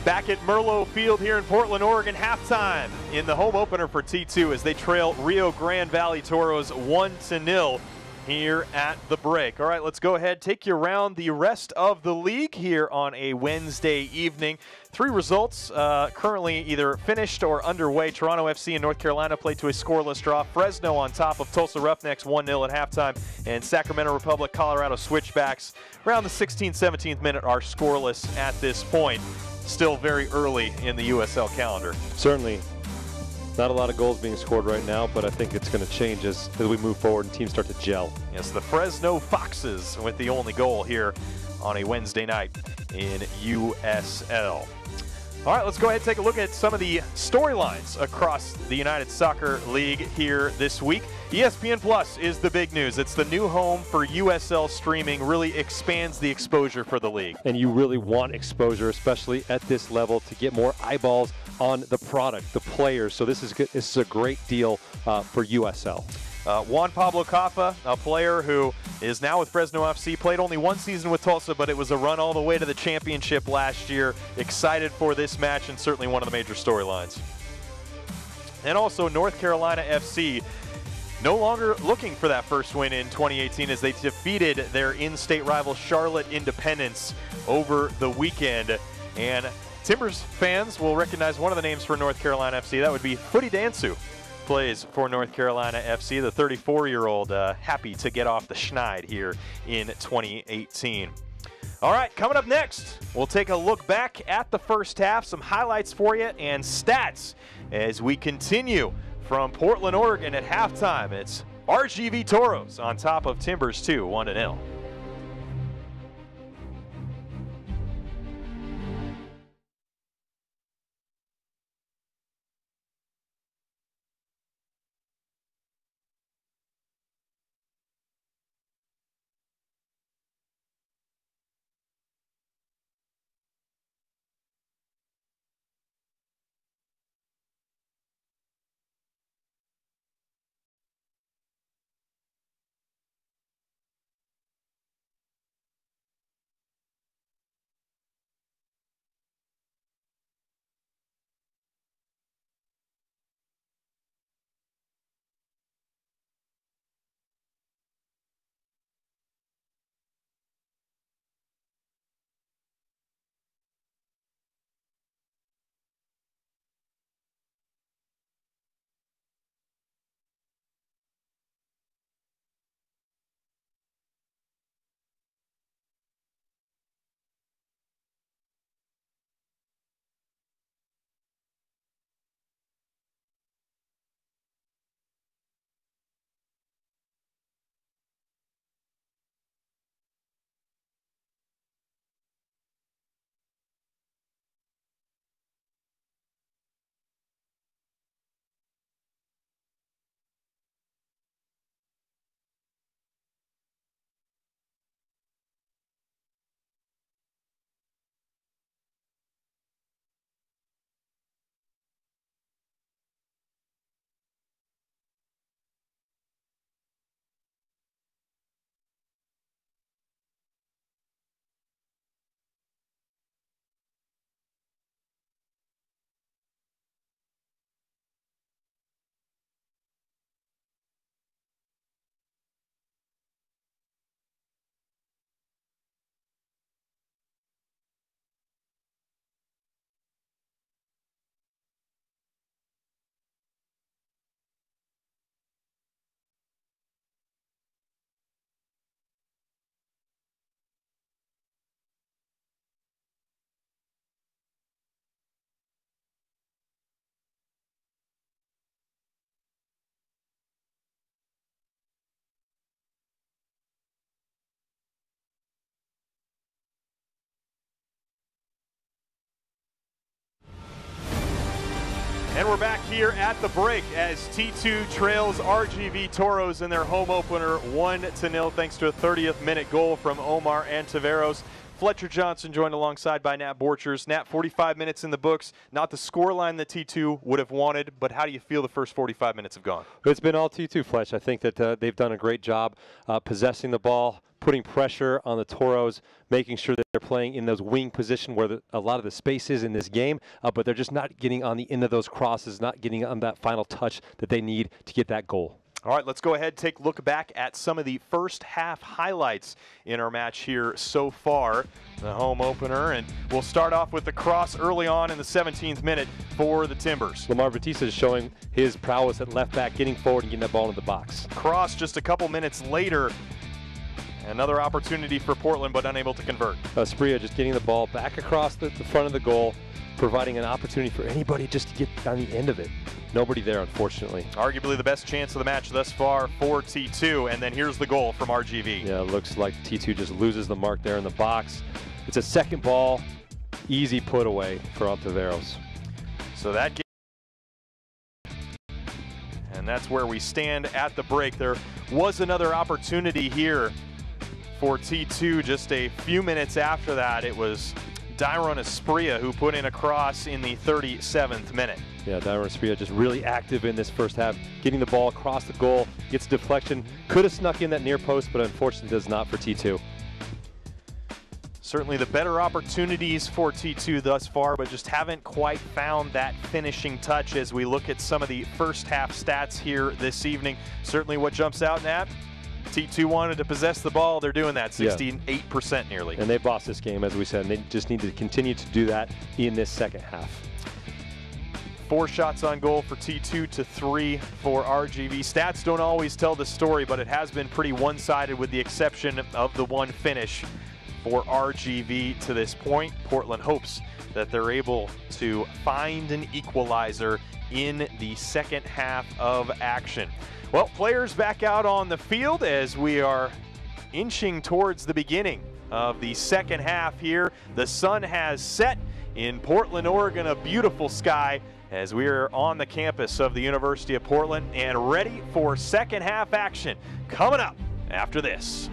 Back at Merlo Field here in Portland, Oregon, halftime in the home opener for T2 as they trail Rio Grande Valley Toros 1-0 here at the break. All right, let's go ahead, take you around the rest of the league here on a Wednesday evening. 3 results currently either finished or underway. Toronto FC and North Carolina played to a scoreless draw. Fresno on top of Tulsa Roughnecks 1-0 at halftime. And Sacramento Republic, Colorado Switchbacks around the 16th, 17th minute are scoreless at this point. Still very early in the USL calendar. Certainly not a lot of goals being scored right now, but I think it's going to change as we move forward and teams start to gel. Yes, the Fresno Foxes with the only goal here on a Wednesday night in USL. All right, let's go ahead and take a look at some of the storylines across the United Soccer League here this week. ESPN Plus is the big news. It's the new home for USL streaming, really expands the exposure for the league. And you really want exposure, especially at this level, to get more eyeballs on the product, the players. So this is a great deal for USL. Juan Pablo Caffa, a player who is now with Fresno FC, played only 1 season with Tulsa, but it was a run all the way to the championship last year. Excited for this match and certainly one of the major storylines. And also North Carolina FC, no longer looking for that first win in 2018 as they defeated their in-state rival Charlotte Independence over the weekend. And Timbers fans will recognize one of the names for North Carolina FC. That would be Footy Dansu. Plays for North Carolina FC, the 34-year-old, happy to get off the schneid here in 2018. All right, coming up next, we'll take a look back at the first half, some highlights for you, and stats as we continue from Portland, Oregon at halftime. It's RGV Toros on top of Timbers 2, 1-0. And we're back here at the break as T2 trails RGV Toros in their home opener 1-0 thanks to a 30th minute goal from Omar Antiveros. Fletcher Johnson joined alongside by Nat Borchers. Nat, 45 minutes in the books. Not the scoreline that T2 would have wanted, but how do you feel the first 45 minutes have gone? It's been all T2, Fletch. I think that they've done a great job possessing the ball, putting pressure on the Toros, making sure that they're playing in those wing position where a lot of the space is in this game, but they're just not getting on the end of those crosses, not getting on that final touch that they need to get that goal. All right, let's go ahead and take a look back at some of the first half highlights in our match here so far, the home opener. And we'll start off with the cross early on in the 17th minute for the Timbers. Lamar Batista is showing his prowess at left back, getting forward and getting that ball into the box. Cross just a couple minutes later. Another opportunity for Portland, but unable to convert. Spria just getting the ball back across the front of the goal, providing an opportunity for anybody just to get on the end of it. Nobody there, unfortunately. Arguably the best chance of the match thus far for T2, and then here's the goal from RGV. Yeah, it looks like T2 just loses the mark there in the box. It's a second ball, easy put away for Ontiveros. So that game, and that's where we stand at the break. There was another opportunity here for T2 just a few minutes after that. It was Dairon Espria who put in a cross in the 37th minute. Yeah, Dairon Espria just really active in this first half, getting the ball across the goal, gets a deflection, could have snuck in that near post, but unfortunately does not for T2. Certainly the better opportunities for T2 thus far, but just haven't quite found that finishing touch as we look at some of the first half stats here this evening. Certainly what jumps out, Nat, T2 wanted to possess the ball. They're doing that, 68% nearly. And they bossed this game, as we said, and they just need to continue to do that in this second half. 4 shots on goal for T2 to 3 for RGV. Stats don't always tell the story, but it has been pretty one-sided with the exception of the one finish for RGV to this point. Portland hopes that they're able to find an equalizer in the second half of action. Well, players back out on the field as we are inching towards the beginning of the second half here. The sun has set in Portland, Oregon, a beautiful sky as we are on the campus of the University of Portland and ready for second half action coming up after this.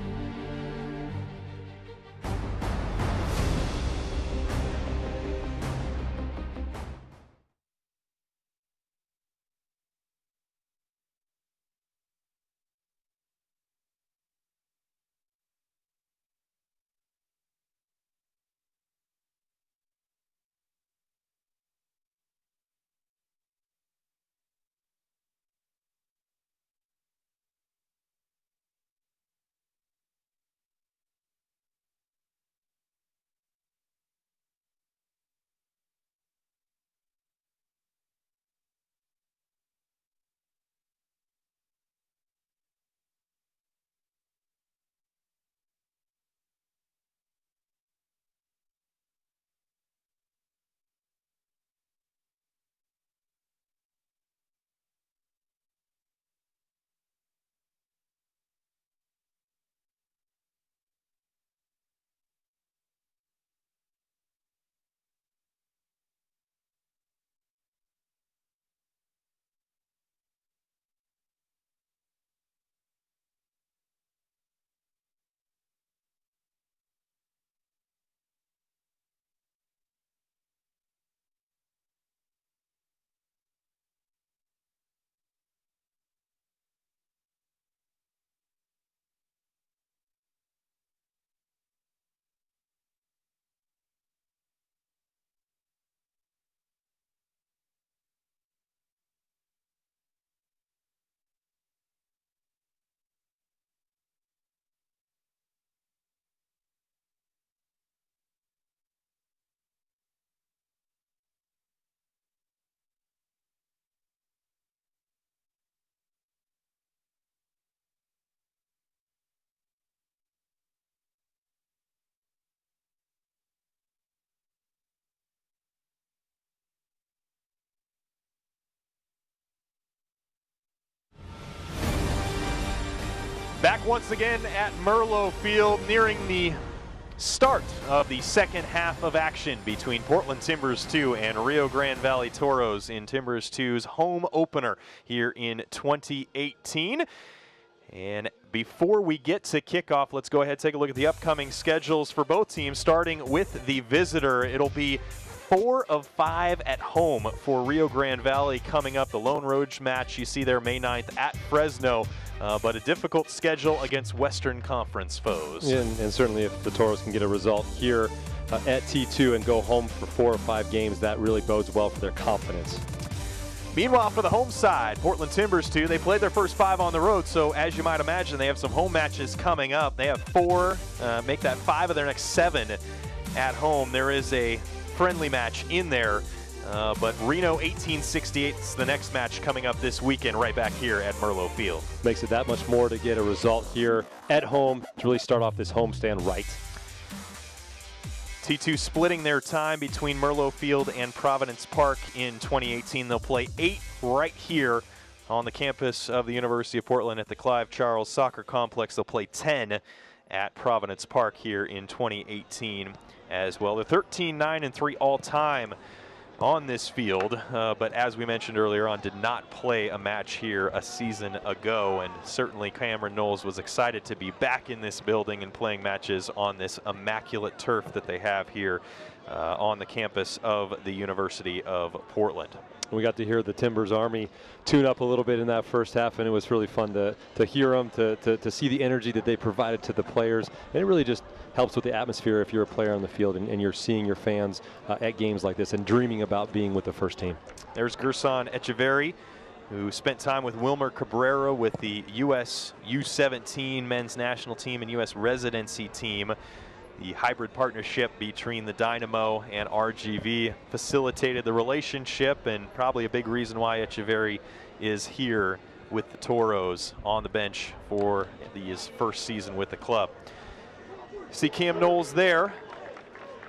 Back once again at Merlo Field, nearing the start of the second half of action between Portland Timbers 2 and Rio Grande Valley Toros in Timbers 2's home opener here in 2018. And before we get to kickoff, let's go ahead and take a look at the upcoming schedules for both teams, starting with the visitor. It'll be 4 of 5 at home for Rio Grande Valley coming up. The Lone Rouge match you see there May 9th at Fresno, but a difficult schedule against Western Conference foes. And certainly if the Toros can get a result here at T2 and go home for 4 or 5 games, that really bodes well for their confidence. Meanwhile, for the home side, Portland Timbers too, they played their first 5 on the road, so as you might imagine, they have some home matches coming up. They have 4, make that 5 of their next 7 at home. There is a friendly match in there, but Reno 1868 is the next match coming up this weekend right back here at Merlo Field. Makes it that much more to get a result here at home to really start off this homestand right. T2 splitting their time between Merlo Field and Providence Park in 2018. They'll play 8 right here on the campus of the University of Portland at the Clive Charles Soccer Complex. They'll play 10 at Providence Park here in 2018 as well. They're 13-9-3 all-time on this field, but as we mentioned earlier on, did not play a match here a season ago, and certainly Cameron Knowles was excited to be back in this building and playing matches on this immaculate turf that they have here on the campus of the University of Portland. We got to hear the Timbers Army tune up a little bit in that first half, and it was really fun to hear them, to see the energy that they provided to the players. And it really just helps with the atmosphere if you're a player on the field and you're seeing your fans at games like this and dreaming about being with the first team. There's Gerson Echeverry, who spent time with Wilmer Cabrera with the U.S. U17 men's national team and U.S. residency team. The hybrid partnership between the Dynamo and RGV facilitated the relationship, and probably a big reason why Echeverry is here with the Toros on the bench for his first season with the club. See Cam Knowles there.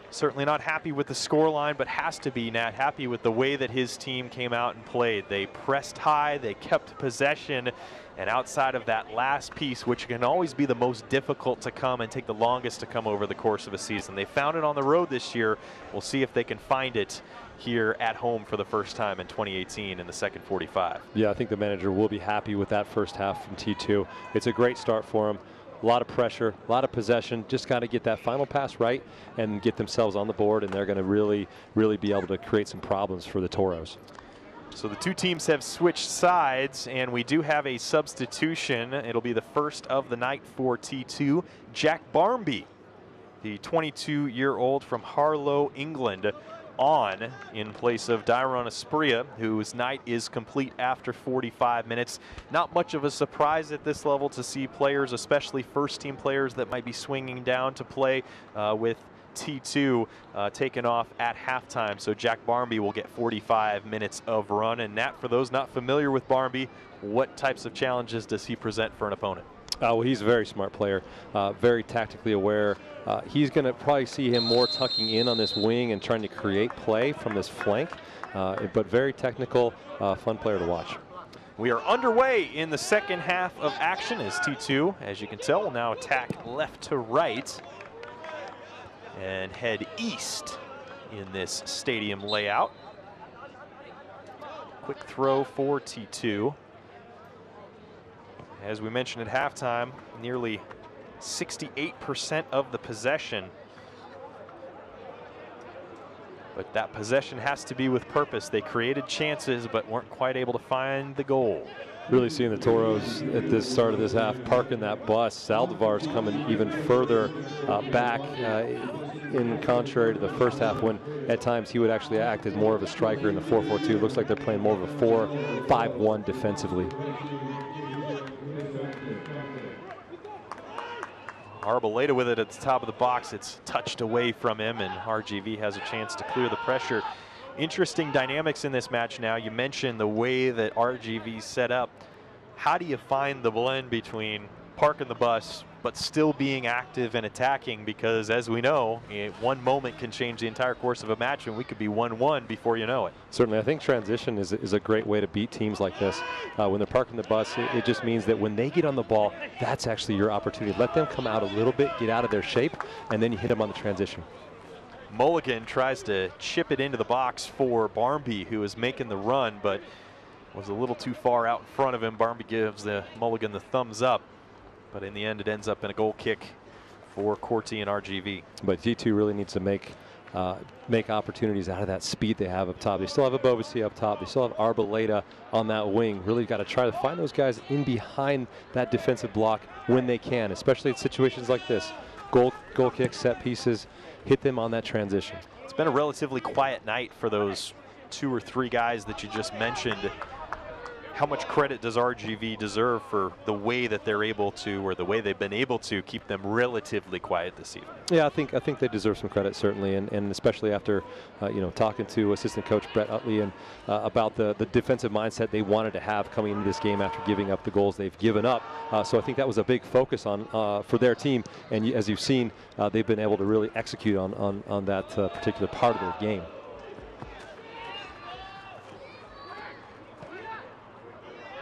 Certainly not happy with the scoreline, but has to be, Nat, happy with the way that his team came out and played. They pressed high, they kept possession, and outside of that last piece, which can always be the most difficult to come and take the longest to come over the course of a season, they found it on the road this year. We'll see if they can find it here at home for the first time in 2018 in the second 45. Yeah, I think the manager will be happy with that first half from T2. It's a great start for them. A lot of pressure, a lot of possession, just got to get that final pass right and get themselves on the board, and they're going to really be able to create some problems for the Toros. So the two teams have switched sides, and we do have a substitution. It'll be the first of the night for T2. Jack Barmby, the 22-year-old from Harlow, England, on in place of Dairon Asprilla, whose night is complete after 45 minutes. Not much of a surprise at this level to see players, especially first-team players that might be swinging down to play with T2 taken off at halftime. So Jack Barmby will get 45 minutes of run. And Nat, for those not familiar with Barmby, what types of challenges does he present for an opponent? Well, he's a very smart player, very tactically aware. He's going to probably see him more tucking in on this wing and trying to create play from this flank, but very technical, fun player to watch. We are underway in the second half of action as T2, as you can tell, will now attack left to right and head east in this stadium layout. Quick throw for T2. As we mentioned at halftime, nearly 68% of the possession. But that possession has to be with purpose. They created chances, but weren't quite able to find the goal. Really seeing the Toros at this start of this half parking that bus. Saldivar's coming even further back in contrary to the first half, when at times he would actually act as more of a striker in the 4-4-2. Looks like they're playing more of a 4-5-1 defensively. Arboleda with it at the top of the box. It's touched away from him, and RGV has a chance to clear the pressure. Interesting dynamics in this match now. You mentioned the way that RGV set up. How do you find the blend between parking the bus but still being active and attacking? Because as we know, one moment can change the entire course of a match, and we could be 1-1 before you know it. Certainly, I think transition is a great way to beat teams like this. When they're parking the bus, it just means that when they get on the ball, that's actually your opportunity. Let them come out a little bit, get out of their shape, and then you hit them on the transition. Mulligan tries to chip it into the box for Barmby, who is making the run, but was a little too far out in front of him. Barmby gives Mulligan the thumbs up, but in the end it ends up in a goal kick for Corti and RGV. But T2 really needs to make make opportunities out of that speed they have up top. They still have a Bobasi up top. They still have Arboleda on that wing. Really got to try to find those guys in behind that defensive block when they can, especially in situations like this. Goal kicks, set pieces, hit them on that transition. It's been a relatively quiet night for those 2 or 3 guys that you just mentioned. How much credit does RGV deserve for the way that they're able to, or the way they've been able to keep them relatively quiet this evening? Yeah, I think they deserve some credit, certainly, and especially after talking to assistant coach Brett Utley and about the defensive mindset they wanted to have coming into this game after giving up the goals they've given up. So I think that was a big focus on for their team, and as you've seen, they've been able to really execute on that particular part of their game.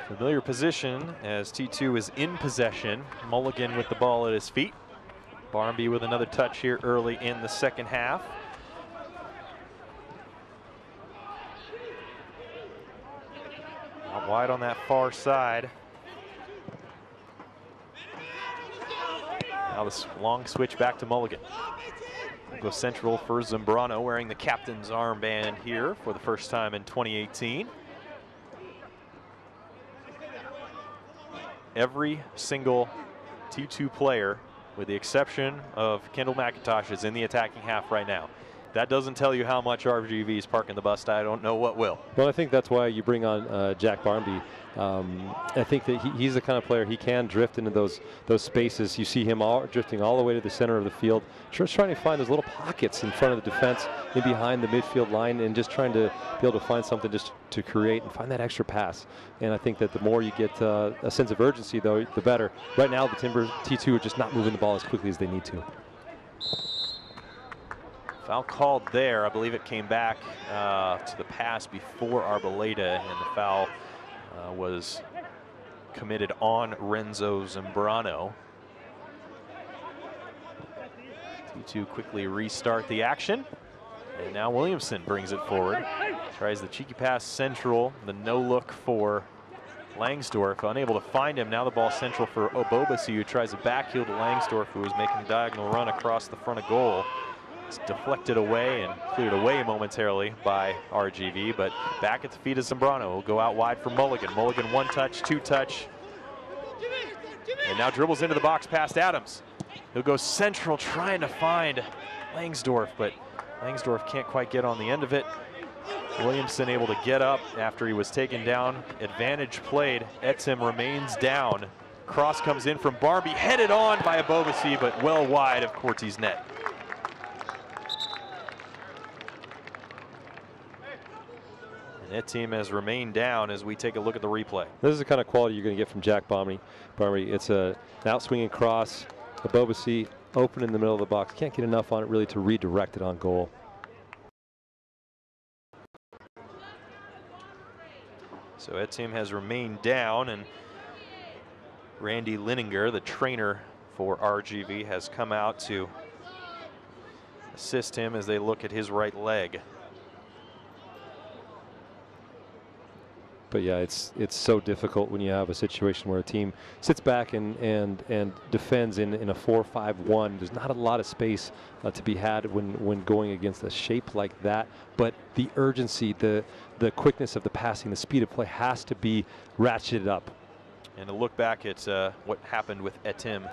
Familiar position as T2 is in possession. Mulligan with the ball at his feet. Barmby with another touch here early in the second half. Out wide on that far side. Now this long switch back to Mulligan. We'll go central for Zambrano, wearing the captain's armband here for the first time in 2018. Every single T2 player, with the exception of Kendall McIntosh, is in the attacking half right now. That doesn't tell you how much RGV is parking the bus. I don't know what will. Well, I think that's why you bring on Jack Barmby. I think that he's the kind of player, he can drift into those spaces. You see him drifting all the way to the center of the field, just trying to find those little pockets in front of the defense, in behind the midfield line, and just trying to be able to find something just to create and find that extra pass. And I think that the more you get a sense of urgency, though, the better. Right now, the Timbers T2 are just not moving the ball as quickly as they need to. Foul called there. I believe it came back to the pass before Arboleda, and the foul was committed on Renzo Zambrano. T2 quickly restart the action, and now Williamson brings it forward. Tries the cheeky pass central, the no look for Langsdorff, unable to find him. Now the ball central for Obobasi, who tries a backheel to Langsdorff, who is making a diagonal run across the front of goal. It's deflected away and cleared away momentarily by RGV, but back at the feet of Zambrano. Will go out wide for Mulligan. Mulligan 1 touch, 2 touch, and now dribbles into the box past Adams. He'll go central trying to find Langsdorff, but Langsdorff can't quite get on the end of it. Williamson able to get up after he was taken down. Advantage played. Etim remains down. Cross comes in from Barmby, headed on by Obobasi, but well wide of Corty's net. And that team has remained down as we take a look at the replay. This is the kind of quality you're going to get from Jack Barmby. It's an out-swinging cross. Obobasi open in the middle of the box. Can't get enough on it really to redirect it on goal. So that team has remained down, and Randy Lininger, the trainer for RGV, has come out to assist him as they look at his right leg. But yeah, it's so difficult when you have a situation where a team sits back and defends in a 4-5-1. There's not a lot of space to be had when going against a shape like that. But the urgency, the quickness of the passing, the speed of play has to be ratcheted up. And to look back at what happened with Etim.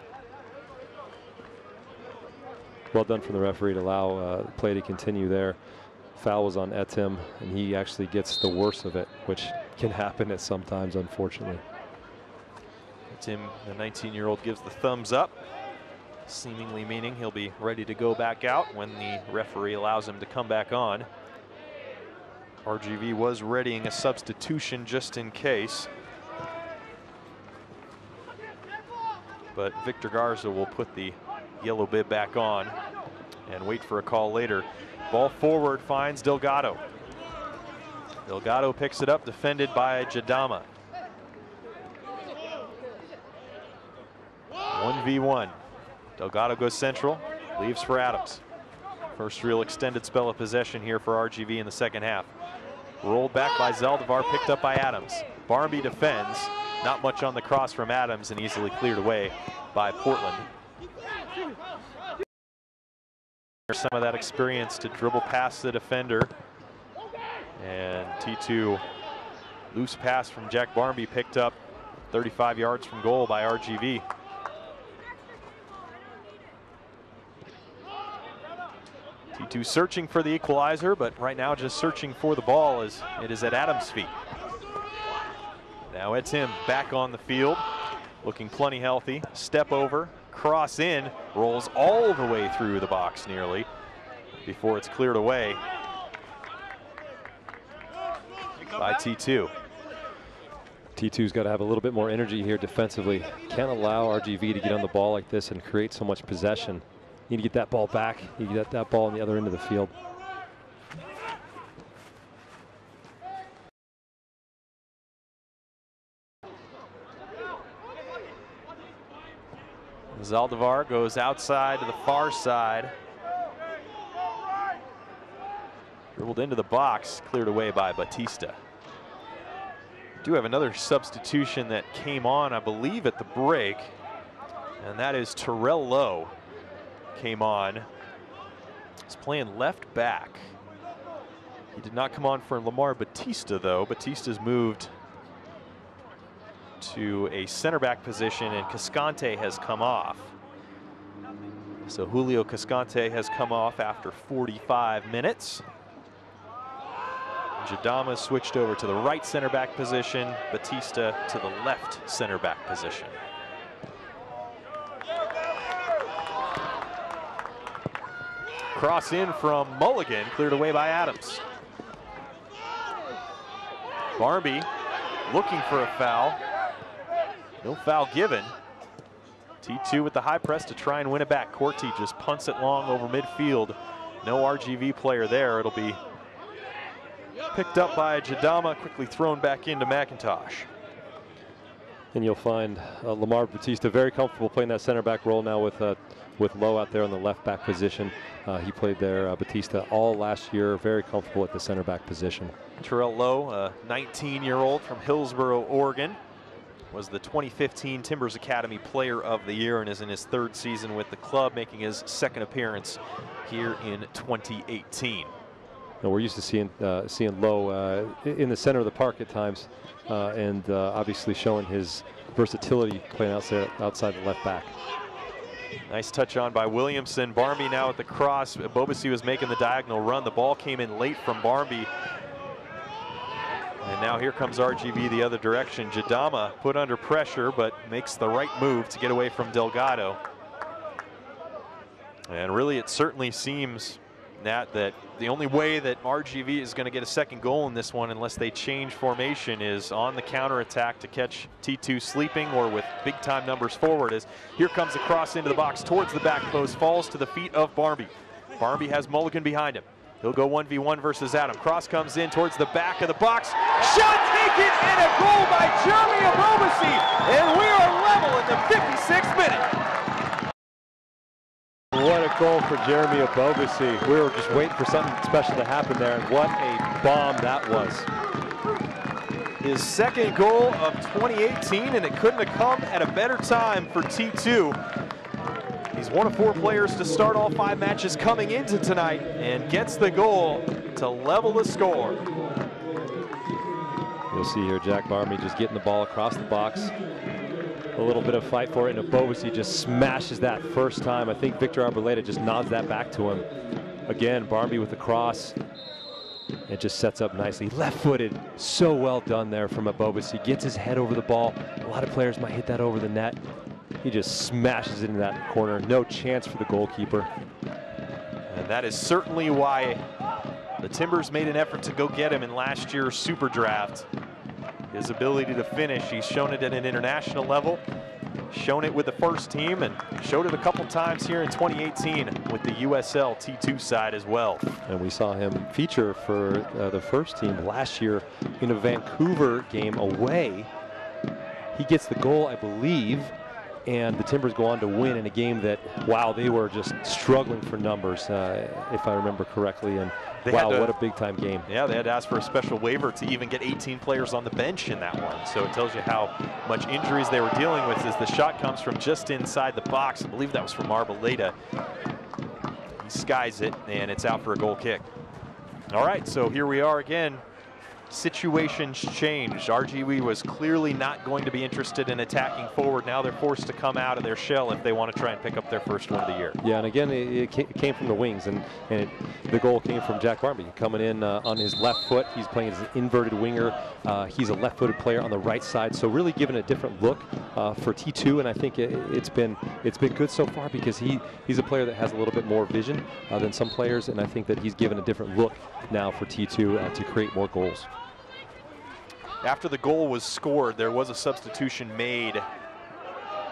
Well done from the referee to allow play to continue there. Foul was on Etim, and he actually gets the worst of it, which can happen at sometimes, unfortunately. Etim, the 19-year-old, gives the thumbs up, seemingly meaning he'll be ready to go back out when the referee allows him to come back on. RGV was readying a substitution just in case, but Victor Garza will put the yellow bib back on and wait for a call later. Ball forward, finds Delgado. Delgado picks it up, defended by Jadama. 1v1. Delgado goes central, leaves for Adams. First real extended spell of possession here for RGV in the second half. Rolled back by Zaldivar, picked up by Adams. Barmby defends, not much on the cross from Adams, and easily cleared away by Portland. some of that experience to dribble past the defender. And T2 loose pass from Jack Barmby picked up 35 yards from goal by RGV. T2 searching for the equalizer, but right now just searching for the ball as it is at Adams' feet. Now it's him back on the field, looking plenty healthy. Step over, cross in, rolls all the way through the box nearly before it's cleared away by T2. T2's got to have a little bit more energy here defensively. Can't allow RGV to get on the ball like this and create so much possession. You need to get that ball back. You get that ball on the other end of the field. Zaldivar goes outside to the far side. Dribbled into the box, cleared away by Batista. Do have another substitution that came on, I believe, at the break, and that is Terrell Lowe came on. He's playing left back. He did not come on for Lamar Batista, though. Batista's moved to a center back position, and Cascante has come off. So Julio Cascante has come off after 45 minutes. Jadama switched over to the right center back position, Batista to the left center back position. Cross in from Mulligan, cleared away by Adams. Barmby looking for a foul. No foul given. T2 with the high press to try and win it back. Corti just punts it long over midfield. No RGV player there. It'll be picked up by Jadama, quickly thrown back into McIntosh. And you'll find Lamar Batista very comfortable playing that center back role now with Lowe out there on the left back position. He played there, Batista, all last year, very comfortable at the center back position. Terrell Lowe, a 19-year-old from Hillsboro, Oregon, was the 2015 Timbers Academy Player of the Year and is in his third season with the club, making his second appearance here in 2018. Now we're used to seeing Lowe in the center of the park at times, and obviously showing his versatility playing outside the left back. Nice touch on by Williamson. Barmby now at the cross. Bobasi was making the diagonal run. The ball came in late from Barmby. And now here comes RGV the other direction. Jadama put under pressure, but makes the right move to get away from Delgado. And really, it certainly seems, Nat, that the only way that RGV is going to get a second goal in this one, unless they change formation, is on the counterattack to catch T2 sleeping or with big-time numbers forward. As here comes the cross into the box towards the back post, falls to the feet of Barmby. Barmby has Mulligan behind him. He'll go 1v1 versus Adam. Cross comes in towards the back of the box. Shot taken and a goal by Jeremy Abobasi. And we are level in the 56th minute. What a goal for Jeremy Abobasi. We were just waiting for something special to happen there, and what a bomb that was. His second goal of 2018, and it couldn't have come at a better time for T2. He's one of 4 players to start all 5 matches coming into tonight and gets the goal to level the score. You'll see here Jack Barmby just getting the ball across the box. A little bit of fight for it, and Abobasi just smashes that first time. I think Victor Arboleda just nods that back to him. Again, Barmby with the cross. It just sets up nicely. Left-footed, so well done there from Abobasi. Gets his head over the ball. A lot of players might hit that over the net. He just smashes it into that corner. No chance for the goalkeeper. And that is certainly why the Timbers made an effort to go get him in last year's Super Draft. His ability to finish, he's shown it at an international level, shown it with the first team, and showed it a couple times here in 2018 with the USL T2 side as well. And we saw him feature for the first team last year in a Vancouver game away. He gets the goal, I believe, and the Timbers go on to win in a game that, wow, they were just struggling for numbers, if I remember correctly. And wow, what a big-time game. Yeah, they had to ask for a special waiver to even get 18 players on the bench in that one. So it tells you how much injuries they were dealing with as the shot comes from just inside the box. I believe that was from Arboleda. He skies it, and it's out for a goal kick. All right, so here we are again. Situations changed. RGV was clearly not going to be interested in attacking forward. Now they're forced to come out of their shell if they want to try and pick up their first one of the year. Yeah, and again, it came from the wings, and the goal came from Jack Barmby coming in on his left foot. He's playing as an inverted winger. He's a left-footed player on the right side, so really giving a different look for T2. And I think it's been good so far because he's a player that has a little bit more vision than some players, and I think that he's given a different look now for T2 to create more goals. After the goal was scored, there was a substitution made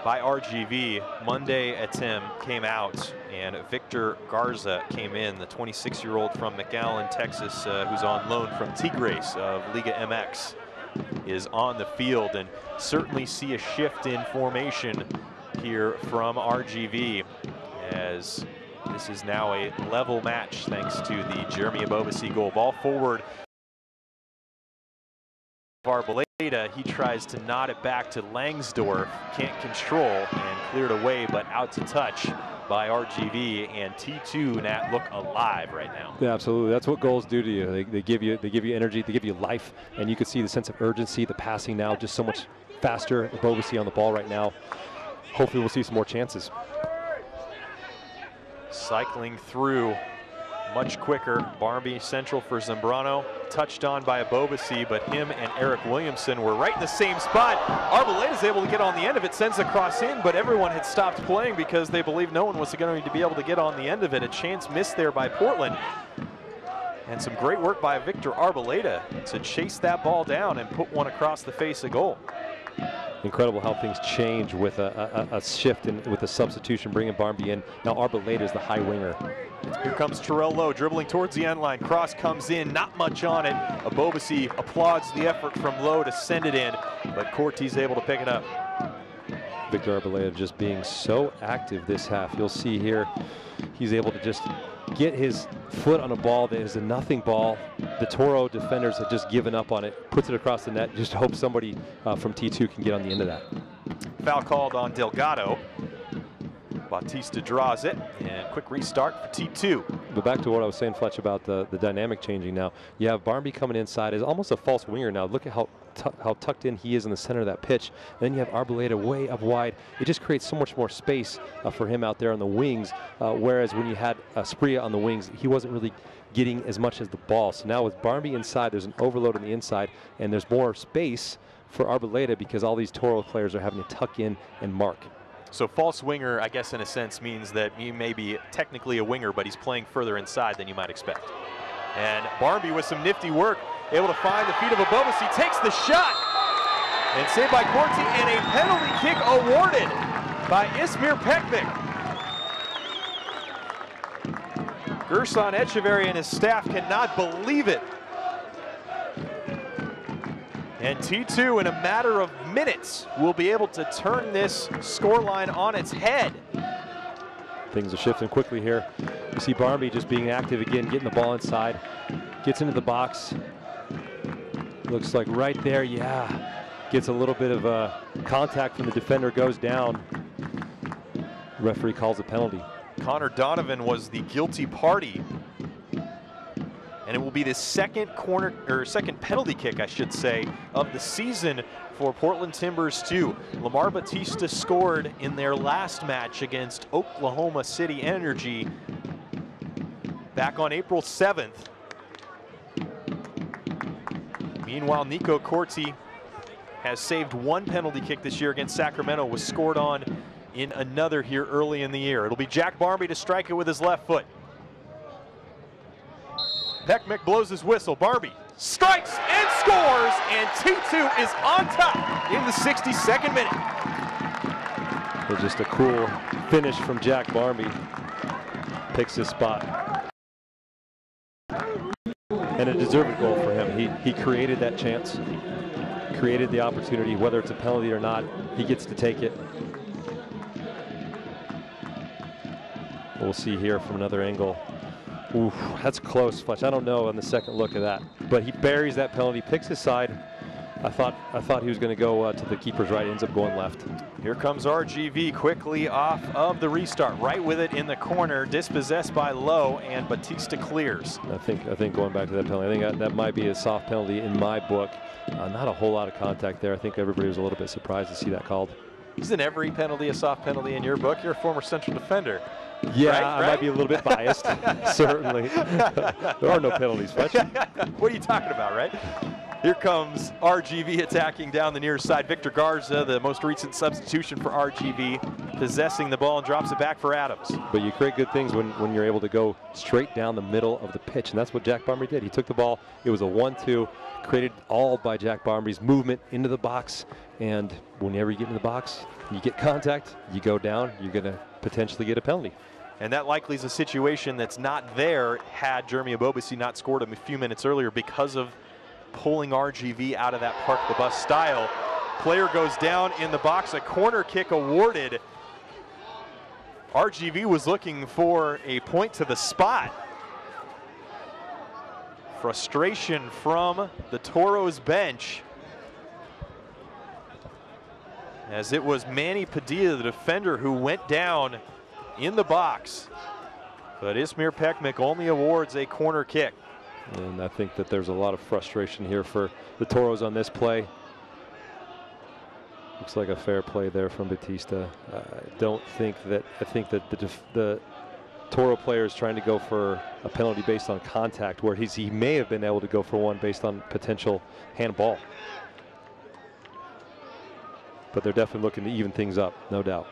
by RGV. Monday Etim came out, and Victor Garza came in, the 26-year-old from McAllen, Texas, who's on loan from Tigres of Liga MX, is on the field, and certainly see a shift in formation here from RGV, as this is now a level match thanks to the Jeremy Abobasi goal. Ball forward. Arboleda, he tries to nod it back to Langsdorff, can't control, and cleared away, but out to touch by RGV, and T2 Nat look alive right now. Yeah, absolutely. That's what goals do to you. They give you energy, they give you life, and you can see the sense of urgency, the passing now just so much faster. Abobasi on the ball right now. Hopefully we'll see some more chances. Cycling through much quicker. Barmby central for Zambrano. Touched on by Abobasi, but him and Eric Williamson were right in the same spot. Arboleda is able to get on the end of it, sends a cross in, but everyone had stopped playing because they believed no one was going to be able to get on the end of it. A chance missed there by Portland. And some great work by Victor Arboleda to chase that ball down and put one across the face of goal. Incredible how things change with a shift and with a substitution, bringing Barmby in. Now Arboleda is the high winger. Here comes Terrell Lowe dribbling towards the end line. Cross comes in, not much on it. Abobasi applauds the effort from Lowe to send it in, but Corti's able to pick it up. Victor Arboleda just being so active this half. You'll see here, he's able to just get his foot on a ball that is a nothing ball. The Toro defenders have just given up on it, puts it across the net, just hope somebody from T2 can get on the end of that. Foul called on Delgado. Bautista draws it, and quick restart for T2. But back to what I was saying, Fletch, about the dynamic changing now. You have Barmby coming inside as almost a false winger now. Look at how tucked in he is in the center of that pitch. And then you have Arboleda way up wide. It just creates so much more space for him out there on the wings, whereas when you had Spria on the wings, he wasn't really getting as much as the ball. So now with Barmby inside, there's an overload on the inside, and there's more space for Arboleda because all these Toro players are having to tuck in and mark. So false winger, I guess in a sense, means that he may be technically a winger, but he's playing further inside than you might expect. And Barmby with some nifty work, able to find the feet of Abobasi, takes the shot, and saved by Corti, and a penalty kick awarded by Ismir Pekvik. Gerson Echeverry and his staff cannot believe it. And T2, in a matter of minutes, will be able to turn this scoreline on its head. Things are shifting quickly here. You see Barmby just being active again, getting the ball inside, gets into the box. Looks like right there, yeah, gets a little bit of contact from the defender, goes down. Referee calls a penalty. Connor Donovan was the guilty party. And it will be the second penalty kick, I should say, of the season for Portland Timbers 2. Lamar Batista scored in their last match against Oklahoma City Energy back on April 7th. Meanwhile, Nico Corti has saved one penalty kick this year against Sacramento, was scored on in another here early in the year. It'll be Jack Barmby to strike it with his left foot. Pekvik blows his whistle. Barmby strikes and scores, and T2 is on top in the 62nd minute. It's just a cool finish from Jack Barmby. Picks his spot. And a deserved goal for him. He created that chance, created the opportunity. Whether it's a penalty or not, he gets to take it. We'll see here from another angle. Ooh, that's close, Fletch. I don't know on the second look of that. But he buries that penalty, picks his side, I thought he was going to go to the keeper's right. Ends up going left. Here comes RGV quickly off of the restart, right with it in the corner, dispossessed by Lowe, and Batista clears. I think going back to that penalty, I think that might be a soft penalty in my book. Not a whole lot of contact there. I think everybody was a little bit surprised to see that called. Isn't every penalty a soft penalty in your book? You're a former central defender. Yeah, right? I might be a little bit biased, certainly. There are no penalties, Fletch. What are you talking about, right? Here comes RGV attacking down the near side. Victor Garza, the most recent substitution for RGV, possessing the ball and drops it back for Adams. But you create good things when you're able to go straight down the middle of the pitch, and that's what Jack Barmby did. He took the ball. It was a 1-2, created all by Jack Barmby's movement into the box, and whenever you get in the box, you get contact, you go down, you're going to potentially get a penalty. And that likely is a situation that's not there had Jeremy Abobasi not scored him a few minutes earlier because of pulling RGV out of that park the bus style. Player goes down in the box, a corner kick awarded. RGV was looking for a point to the spot. Frustration from the Toros bench, as it was Manny Padilla, the defender, who went down in the box. But Ismir Pekmik only awards a corner kick. And I think that there's a lot of frustration here for the Toros on this play. Looks like a fair play there from Batista. I think that the Toro player is trying to go for a penalty based on contact, where he may have been able to go for one based on potential handball. But they're definitely looking to even things up, no doubt.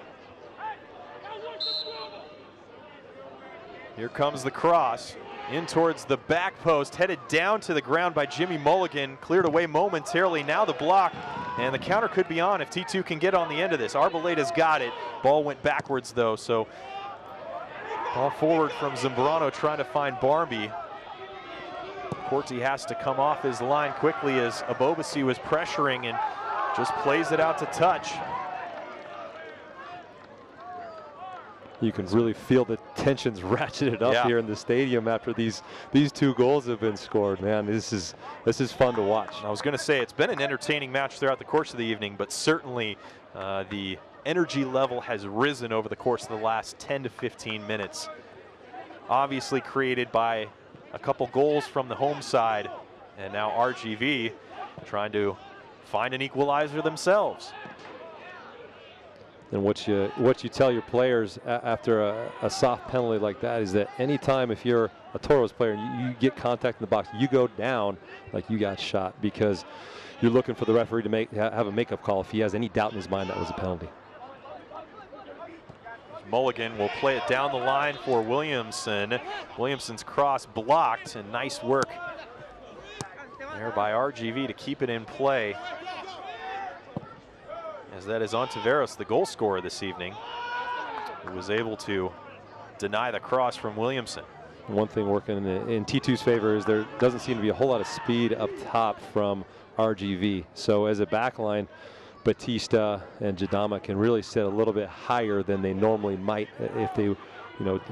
Here comes the cross in towards the back post, headed down to the ground by Jimmy Mulligan, cleared away momentarily. Now the block, and the counter could be on if T2 can get on the end of this. Arbaleda's got it. Ball went backwards though, so ball forward from Zambrano trying to find Barmby. Corti has to come off his line quickly as Abobasi was pressuring and just plays it out to touch. You can really feel the tensions ratcheted up here in the stadium after these two goals have been scored. Man, this is fun to watch. I was going to say it's been an entertaining match throughout the course of the evening, but certainly the energy level has risen over the course of the last 10 to 15 minutes. Obviously created by a couple goals from the home side, and now RGV trying to find an equalizer themselves. And what you tell your players after a soft penalty like that is that anytime if you're a Toros player and you get contact in the box, you go down like you got shot, because you're looking for the referee to have a makeup call if he has any doubt in his mind that was a penalty. Mulligan will play it down the line for Williamson. Williamson's cross blocked, and nice work there by RGV to keep it in play, as that is Ontiveros, the goal scorer this evening, who was able to deny the cross from Williamson. One thing working in T2's favor is there doesn't seem to be a whole lot of speed up top from RGV. So as a backline, Batista and Jadama can really sit a little bit higher than they normally might if they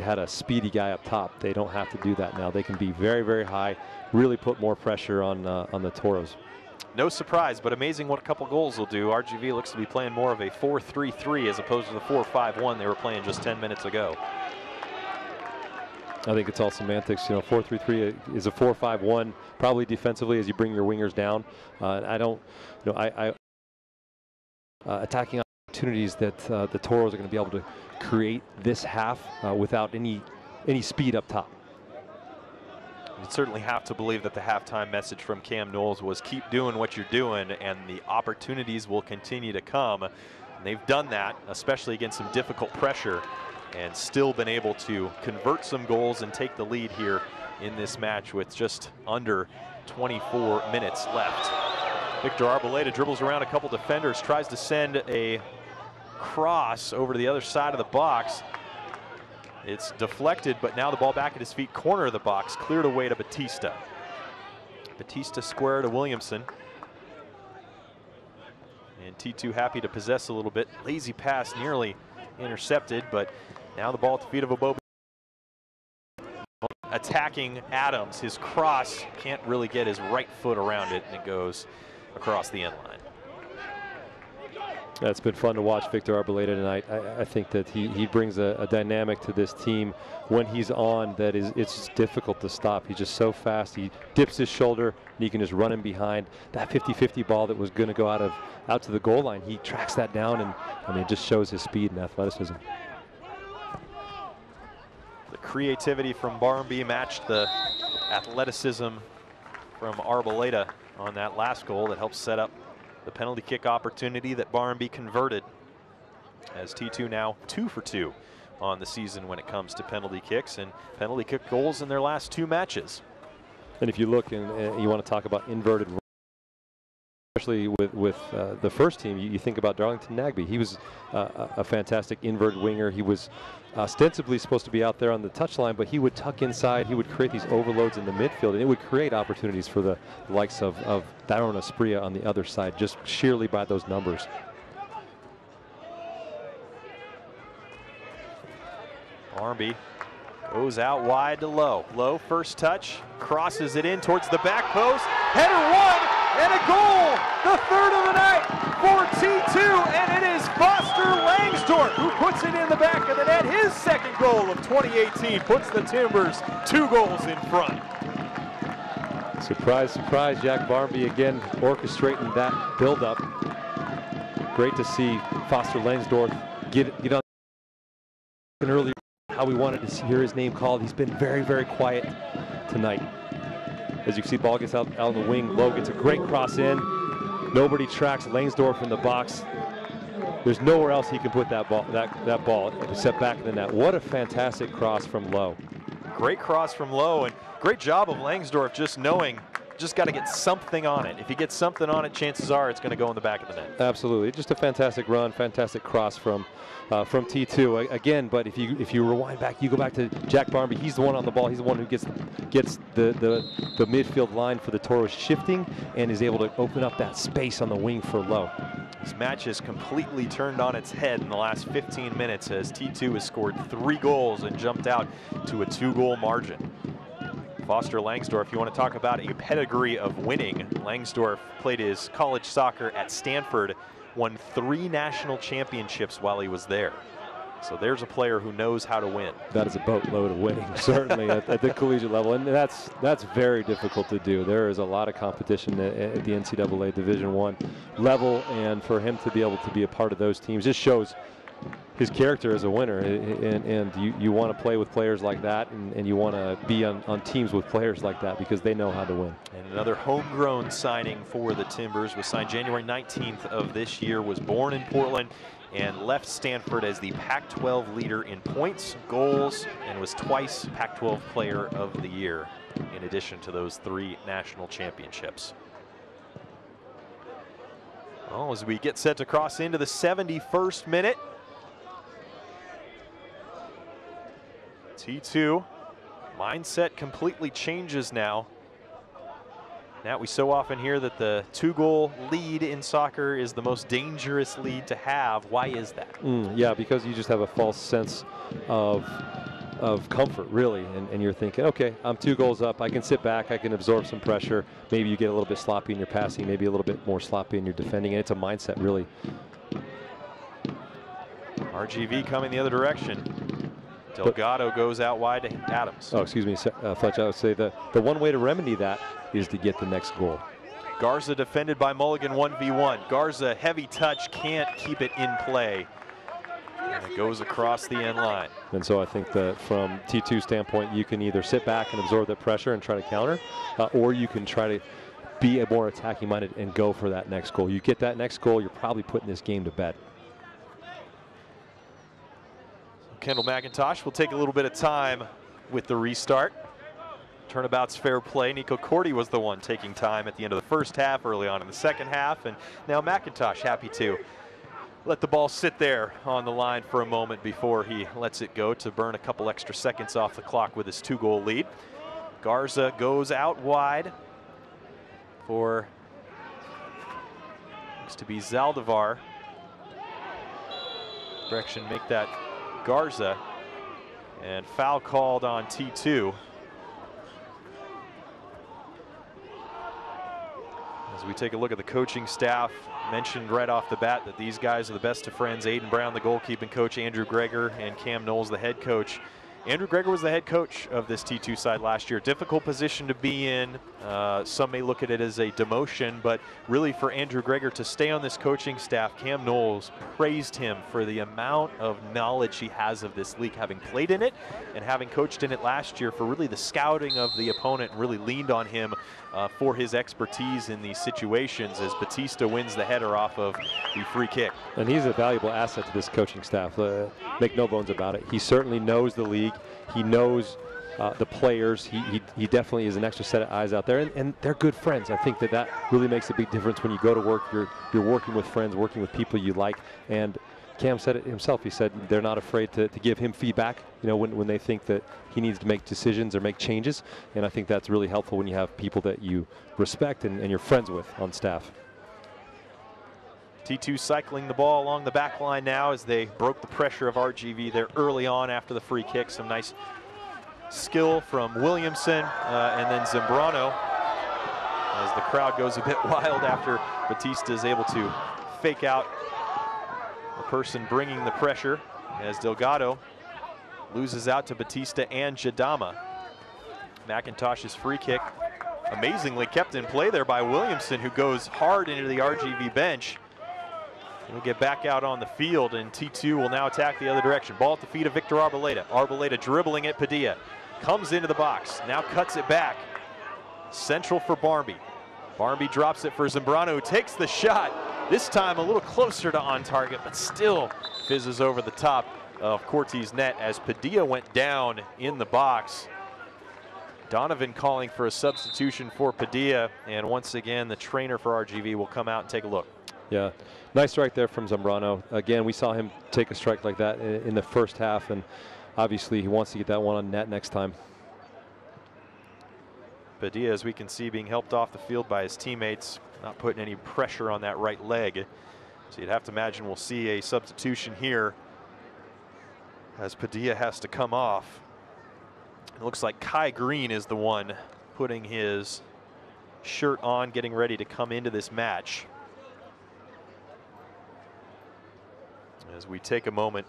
had a speedy guy up top. They don't have to do that now. They can be very, very high, really put more pressure on the Toros. No surprise, but amazing what a couple goals will do. RGV looks to be playing more of a 4-3-3 as opposed to the 4-5-1 they were playing just 10 minutes ago. I think it's all semantics. 4-3-3 is a 4-5-1, probably defensively as you bring your wingers down. Attacking opportunities that the Toros are going to be able to create this half without any speed up top. You'd certainly have to believe that the halftime message from Cam Knowles was keep doing what you're doing and the opportunities will continue to come. And they've done that, especially against some difficult pressure, and still been able to convert some goals and take the lead here in this match with just under 24 minutes left. Victor Arboleda dribbles around a couple defenders, tries to send a cross over to the other side of the box. It's deflected, but now the ball back at his feet, corner of the box, cleared away to Batista. Batista square to Williamson. And T2 happy to possess a little bit. Lazy pass nearly intercepted, but now the ball at the feet of Abobi. Attacking Adams, his cross can't really get his right foot around it, and it goes across the end line. It's been fun to watch Victor Arboleda tonight. I think that he brings a dynamic to this team when he's on that it's just difficult to stop. He's just so fast. He dips his shoulder and you can just run him behind. That 50-50 ball that was going to go out to the goal line, he tracks that down, and I mean, it just shows his speed and athleticism. The creativity from Barmby matched the athleticism from Arboleda on that last goal that helped set up the penalty kick opportunity that Barmby converted, as T2 now 2 for 2 on the season when it comes to penalty kicks and penalty kick goals in their last 2 matches. And if you look and you want to talk about inverted, especially with the first team, you think about Darlington Nagby. He was a fantastic inverted winger. He was ostensibly supposed to be out there on the touchline, but he would tuck inside. He would create these overloads in the midfield, and it would create opportunities for the likes of Daron Asprilla on the other side, just sheerly by those numbers. Barmby goes out wide to Lowe. Lowe, first touch, crosses it in towards the back post. Header one, and a goal! The third of the night for T2, and it is Foster Langsdorff who puts it in the back of the net. His second goal of 2018 puts the Timbers 2 goals in front. Surprise, surprise, Jack Barmby again orchestrating that build-up. Great to see Foster Langsdorff get on earlier. How we wanted to hear his name called. He's been very, very quiet tonight. As you can see, ball gets out on the wing. Lowe gets a great cross in. Nobody tracks Langsdorff in the box. There's nowhere else he can put that ball except back in the net. What a fantastic cross from Lowe. Great cross from Lowe, and great job of Langsdorff just knowing, just got to get something on it. If he gets something on it, chances are it's going to go in the back of the net. Absolutely, just a fantastic run, fantastic cross from T2 again. But if you rewind back, you go back to Jack Barmby. He's the one on the ball. He's the one who gets the midfield line for the Toros shifting and is able to open up that space on the wing for Lowe. This match has completely turned on its head in the last 15 minutes as T2 has scored 3 goals and jumped out to a 2-goal margin. Foster Langsdorff, you want to talk about a pedigree of winning. Langsdorff played his college soccer at Stanford, won 3 national championships while he was there. So there's a player who knows how to win. That is a boatload of winning, certainly at the collegiate level, and that's very difficult to do. There is a lot of competition at the NCAA Division I level, and for him to be able to be a part of those teams just shows his character as a winner, and you want to play with players like that, and you want to be on teams with players like that because they know how to win. And another homegrown signing for the Timbers was signed January 19th of this year, was born in Portland and left Stanford as the Pac-12 leader in points, goals, and was twice Pac-12 Player of the Year, in addition to those 3 national championships. Well, as we get set to cross into the 71st minute, T2 mindset completely changes now. Now we so often hear that the 2-goal lead in soccer is the most dangerous lead to have. Why is that? Yeah, because you just have a false sense of comfort, really, and you're thinking, okay, I'm 2 goals up, I can sit back, I can absorb some pressure. Maybe you get a little bit sloppy in your passing, maybe a little bit more sloppy in your defending, and it's a mindset, really. RGV coming the other direction. Delgado goes out wide to Adams. Oh, excuse me, Fletch, I would say the one way to remedy that is to get the next goal. Garza defended by Mulligan 1v1. Garza, heavy touch, can't keep it in play. And it goes across the end line. And so I think that from T2 standpoint, you can either sit back and absorb the pressure and try to counter, or you can try to be a more attacking minded and go for that next goal. You get that next goal, you're probably putting this game to bed. Kendall McIntosh will take a little bit of time with the restart. Turnabout's fair play. Nico Cordy was the one taking time at the end of the first half, early on in the second half, and now McIntosh happy to let the ball sit there on the line for a moment before he lets it go to burn a couple extra seconds off the clock with his 2-goal lead. Garza goes out wide for, looks to be Zaldivar. Correction, make that Garza, and foul called on T2. As we take a look at the coaching staff, mentioned right off the bat that these guys are the best of friends. Aiden Brown, the goalkeeping coach, Andrew Greger, and Cam Knowles, the head coach. Andrew Greger was the head coach of this T2 side last year. Difficult position to be in. Some may look at it as a demotion, but really for Andrew Greger to stay on this coaching staff, Cam Knowles praised him for the amount of knowledge he has of this league, having played in it and having coached in it last year, for really the scouting of the opponent, and really leaned on him for his expertise in these situations as Batista wins the header off of the free kick. And he's a valuable asset to this coaching staff. Make no bones about it. He certainly knows the league. He knows the players. He definitely is an extra set of eyes out there, and they're good friends. I think that really makes a big difference when you go to work. You're working with friends, working with people you like. And Cam said it himself. He said they're not afraid to give him feedback, you know, when they think that he needs to make decisions or make changes. And I think that's really helpful when you have people that you respect and you're friends with on staff. T2 cycling the ball along the back line now as they broke the pressure of RGV there early on after the free kick. Some nice skill from Williamson and then Zambrano as the crowd goes a bit wild after Batista is able to fake out the person bringing the pressure, as Delgado loses out to Batista and Jadama. McIntosh's free kick amazingly kept in play there by Williamson, who goes hard into the RGV bench. He'll get back out on the field, and T2 will now attack the other direction. Ball at the feet of Victor Arboleda. Arboleda dribbling at Padilla. Comes into the box, now cuts it back. Central for Barmby. Barmby drops it for Zambrano, who takes the shot. This time a little closer to on target, but still fizzes over the top of Cortez' net as Padilla went down in the box. Donovan calling for a substitution for Padilla, and once again the trainer for RGV will come out and take a look. Yeah, nice strike there from Zambrano. Again, we saw him take a strike like that in the first half, and obviously he wants to get that one on net next time. Padilla, as we can see, being helped off the field by his teammates, not putting any pressure on that right leg. So you'd have to imagine we'll see a substitution here as Padilla has to come off. It looks like Kai Green is the one putting his shirt on, getting ready to come into this match. As we take a moment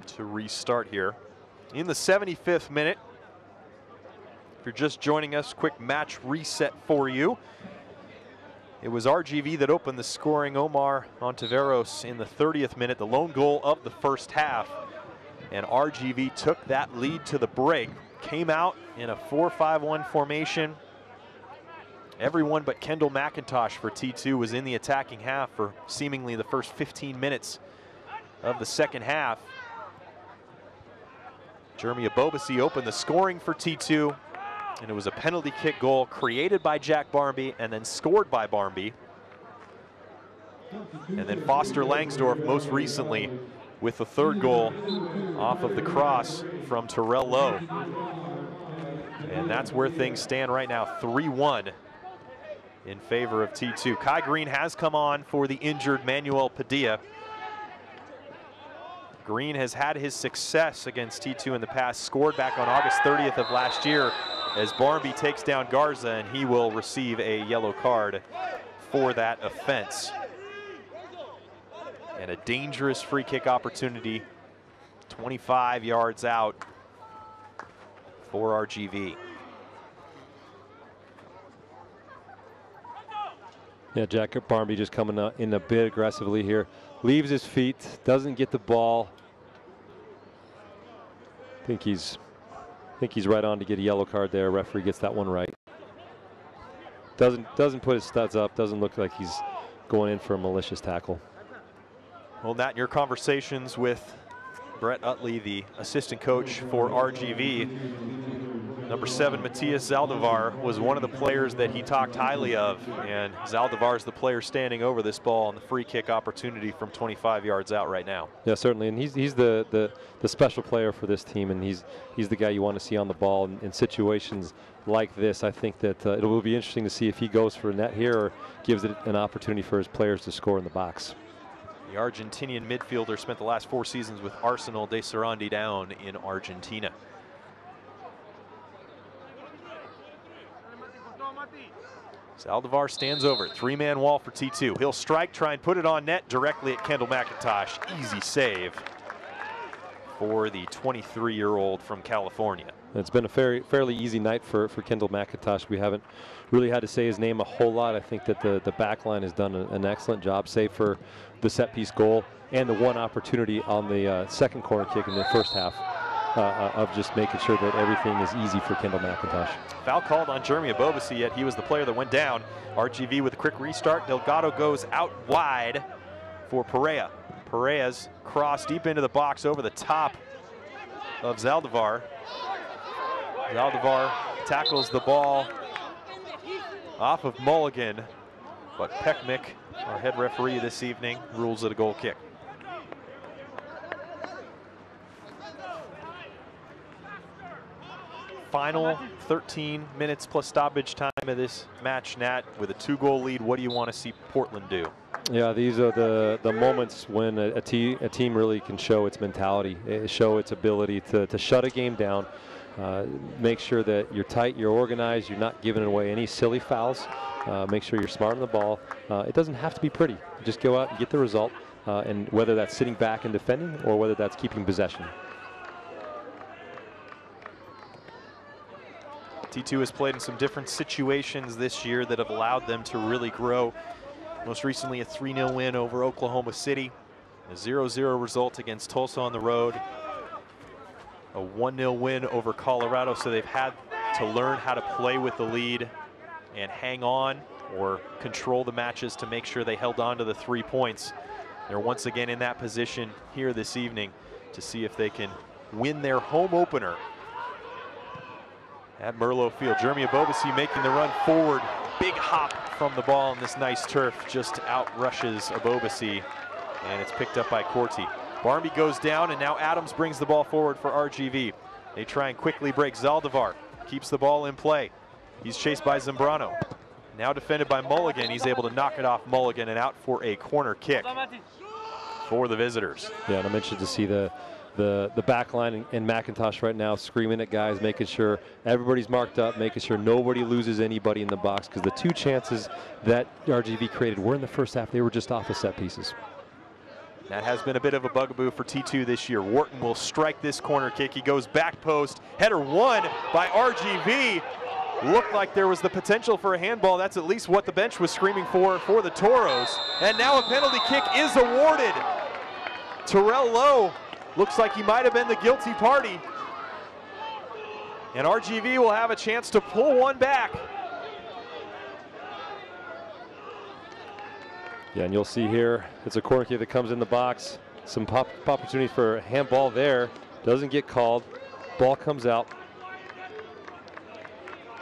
to restart here in the 75th minute. If you're just joining us, quick match reset for you. It was RGV that opened the scoring. Omar Ontiveros in the 30th minute, the lone goal of the first half. And RGV took that lead to the break. Came out in a 4-5-1 formation. Everyone but Kendall McIntosh for T2 was in the attacking half for seemingly the first 15 minutes of the second half. Jeremy Abobasi opened the scoring for T2, and it was a penalty kick goal created by Jack Barmby and then scored by Barmby. And then Foster Langsdorff most recently with the third goal off of the cross from Terrell Lowe. And that's where things stand right now, 3-1 in favor of T2. Kai Green has come on for the injured Manuel Padilla. Green has had his success against T2 in the past, scored back on August 30th of last year as Barmby takes down Garza, and he will receive a yellow card for that offense. And a dangerous free kick opportunity, 25 yards out for RGV. Yeah, Jack Barmby just coming in a bit aggressively here. Leaves his feet, doesn't get the ball. I think he's right on to get a yellow card there. Referee gets that one right. Doesn't put his studs up. Doesn't look like he's going in for a malicious tackle. Well, Nat, in your conversations with Brett Utley, the assistant coach for RGV, number 7 Matias Zaldivar was one of the players that he talked highly of, and Zaldivar is the player standing over this ball on the free kick opportunity from 25 yards out right now. Yeah, certainly, and he's the special player for this team, and he's the guy you want to see on the ball in situations like this. I think that it will be interesting to see if he goes for a net here or gives it an opportunity for his players to score in the box. The Argentinian midfielder spent the last 4 seasons with Arsenal de Sarandi down in Argentina. Zaldivar stands over, three-man wall for T2. He'll strike, try and put it on net directly at Kendall McIntosh. Easy save for the 23-year-old from California. It's been a fairly easy night for Kendall McIntosh. We haven't really had to say his name a whole lot. I think that the back line has done an excellent job, save for the set-piece goal and the one opportunity on the second corner kick in the first half of just making sure that everything is easy for Kendall McIntosh. Foul called on Jeremy Abobasi, yet he was the player that went down. RGV with a quick restart. Delgado goes out wide for Perea. Perea's cross deep into the box over the top of Zaldivar. Zaldivar tackles the ball off of Mulligan, but Peckmick, our head referee this evening, rules it a goal kick. Final 13 minutes plus stoppage time of this match, Nat, with a 2-goal lead. What do you want to see Portland do? Yeah, these are the moments when a team really can show its mentality, show its ability to shut a game down, make sure that you're tight, you're organized, you're not giving away any silly fouls, make sure you're smart on the ball. It doesn't have to be pretty. Just go out and get the result, and whether that's sitting back and defending or whether that's keeping possession. T2 has played in some different situations this year that have allowed them to really grow. Most recently a 3-0 win over Oklahoma City, a 0-0 result against Tulsa on the road, a 1-0 win over Colorado, so they've had to learn how to play with the lead and hang on or control the matches to make sure they held on to the 3 points. They're once again in that position here this evening to see if they can win their home opener at Merlot Field. Jeremy Abobasi making the run forward. Big hop from the ball, and this nice turf just outrushes Abobasi, and it's picked up by Corti. Barmby goes down, and now Adams brings the ball forward for RGV. They try and quickly break. Zaldivar keeps the ball in play. He's chased by Zambrano. Now defended by Mulligan. He's able to knock it off Mulligan and out for a corner kick for the visitors. Yeah, and I'm interested to see the back line and McIntosh right now screaming at guys, making sure everybody's marked up, making sure nobody loses anybody in the box, because the 2 chances that RGV created were in the first half. They were just off of set pieces. That has been a bit of a bugaboo for T2 this year. Wharton will strike this corner kick. He goes back post. Header won by RGV. Looked like there was the potential for a handball. That's at least what the bench was screaming for the Toros. And now a penalty kick is awarded. Terrell Lowe looks like he might have been the guilty party. And RGV will have a chance to pull one back. Yeah, and you'll see here, it's a corner kick that comes in the box. Some opportunity for a handball there. Doesn't get called. Ball comes out.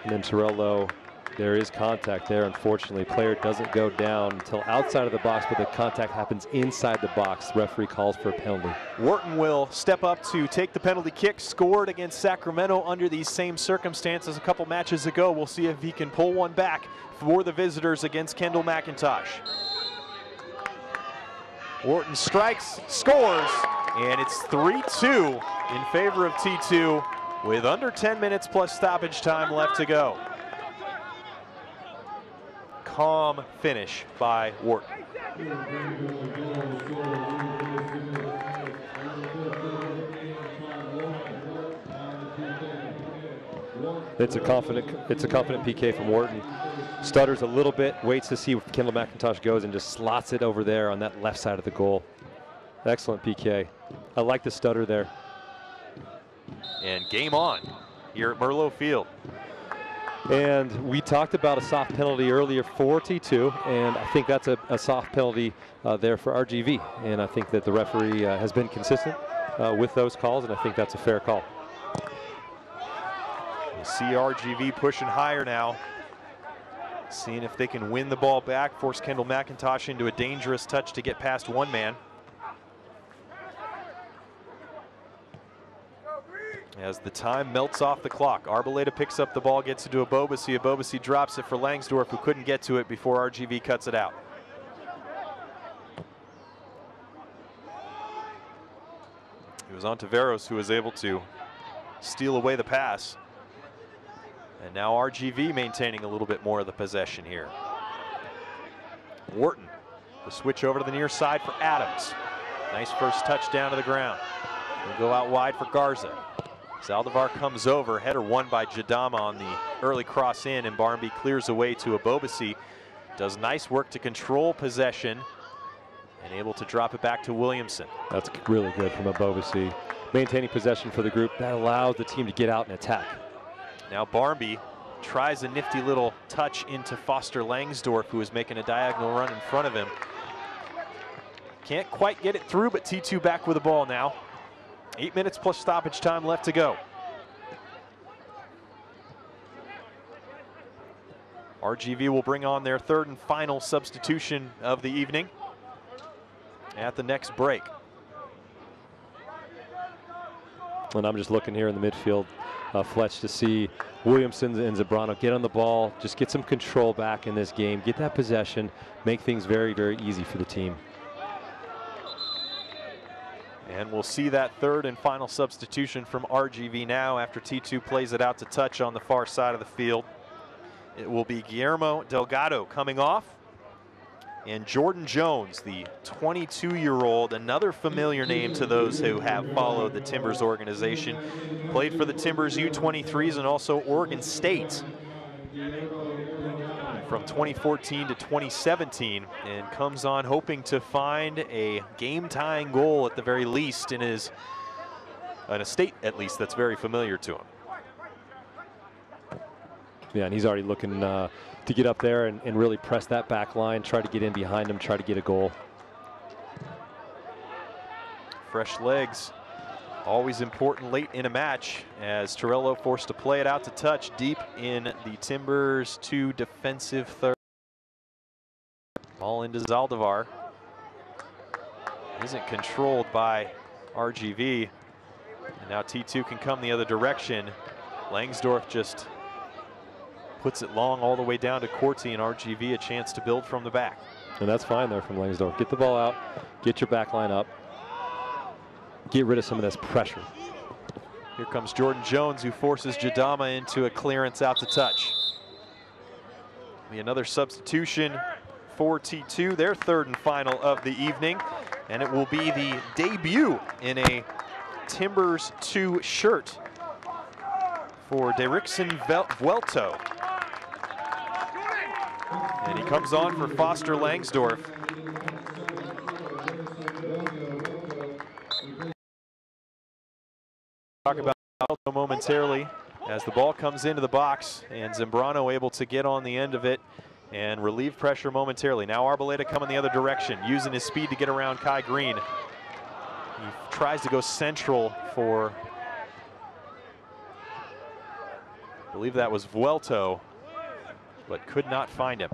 And then Terrell Lowe, there is contact there. Unfortunately, player doesn't go down until outside of the box, but the contact happens inside the box. The referee calls for a penalty. Wharton will step up to take the penalty kick. Scored against Sacramento under these same circumstances a couple matches ago. We'll see if he can pull one back for the visitors against Kendall McIntosh. Wharton strikes, scores, and it's 3-2 in favor of T2 with under 10 minutes plus stoppage time left to go. Calm finish by Wharton. It's a confident PK from Wharton. Stutters a little bit, waits to see where Kendall McIntosh goes, and just slots it over there on that left side of the goal. Excellent PK. I like the stutter there. And game on here at Merlot Field. And we talked about a soft penalty earlier for T2, and I think that's a soft penalty there for RGV. And I think that the referee has been consistent with those calls, and I think that's a fair call. You see RGV pushing higher now, seeing if they can win the ball back, force Kendall McIntosh into a dangerous touch to get past one man. As the time melts off the clock, Arboleda picks up the ball, gets it to Abobasi. Abobasi drops it for Langsdorff, who couldn't get to it before RGV cuts it out. It was on Taveros, who was able to steal away the pass. And now RGV maintaining a little bit more of the possession here. Wharton, the switch over to the near side for Adams. Nice first touch down to the ground. We'll go out wide for Garza. Zaldivar comes over, header won by Jadama on the early cross in, and Barnby clears away to Abobasi. Does nice work to control possession and able to drop it back to Williamson. That's really good from Abobasi. Maintaining possession for the group, that allows the team to get out and attack. Now Barnby tries a nifty little touch into Foster Langsdorff, who is making a diagonal run in front of him. Can't quite get it through, but T2 back with the ball now. 8 minutes plus stoppage time left to go. RGV will bring on their third and final substitution of the evening at the next break. And I'm just looking here in the midfield, Fletch, to see Williamson and Zambrano get on the ball, just get some control back in this game, get that possession, make things very, very easy for the team. And we'll see that third and final substitution from RGV now after T2 plays it out to touch on the far side of the field. It will be Guillermo Delgado coming off, and Jordan Jones, the 22-year-old, another familiar name to those who have followed the Timbers organization. Played for the Timbers U23s and also Oregon State from 2014 to 2017, and comes on hoping to find a game-tying goal at the very least in a state at least that's very familiar to him. Yeah, and he's already looking to get up there and really press that back line, try to get in behind him, try to get a goal. Fresh legs, always important late in a match, as Torello forced to play it out to touch deep in the Timbers 2 defensive third. Ball into Zaldivar. Isn't controlled by RGV. And now T2 can come the other direction. Langsdorff just puts it long all the way down to Corti, and RGV a chance to build from the back. And that's fine there from Langsdorff. Get the ball out, get your back line up, get rid of some of this pressure. Here comes Jordan Jones, who forces Jadama into a clearance out to touch. Be another substitution for T2, their third and final of the evening, and it will be the debut in a Timbers 2 shirt for Derrickson Vuelto. And he comes on for Foster Langsdorff. Talk about Vuelto momentarily as the ball comes into the box, and Zambrano able to get on the end of it and relieve pressure momentarily. Now Arboleda coming the other direction, using his speed to get around Kai Green. He tries to go central for, I believe that was Vuelto, but could not find him.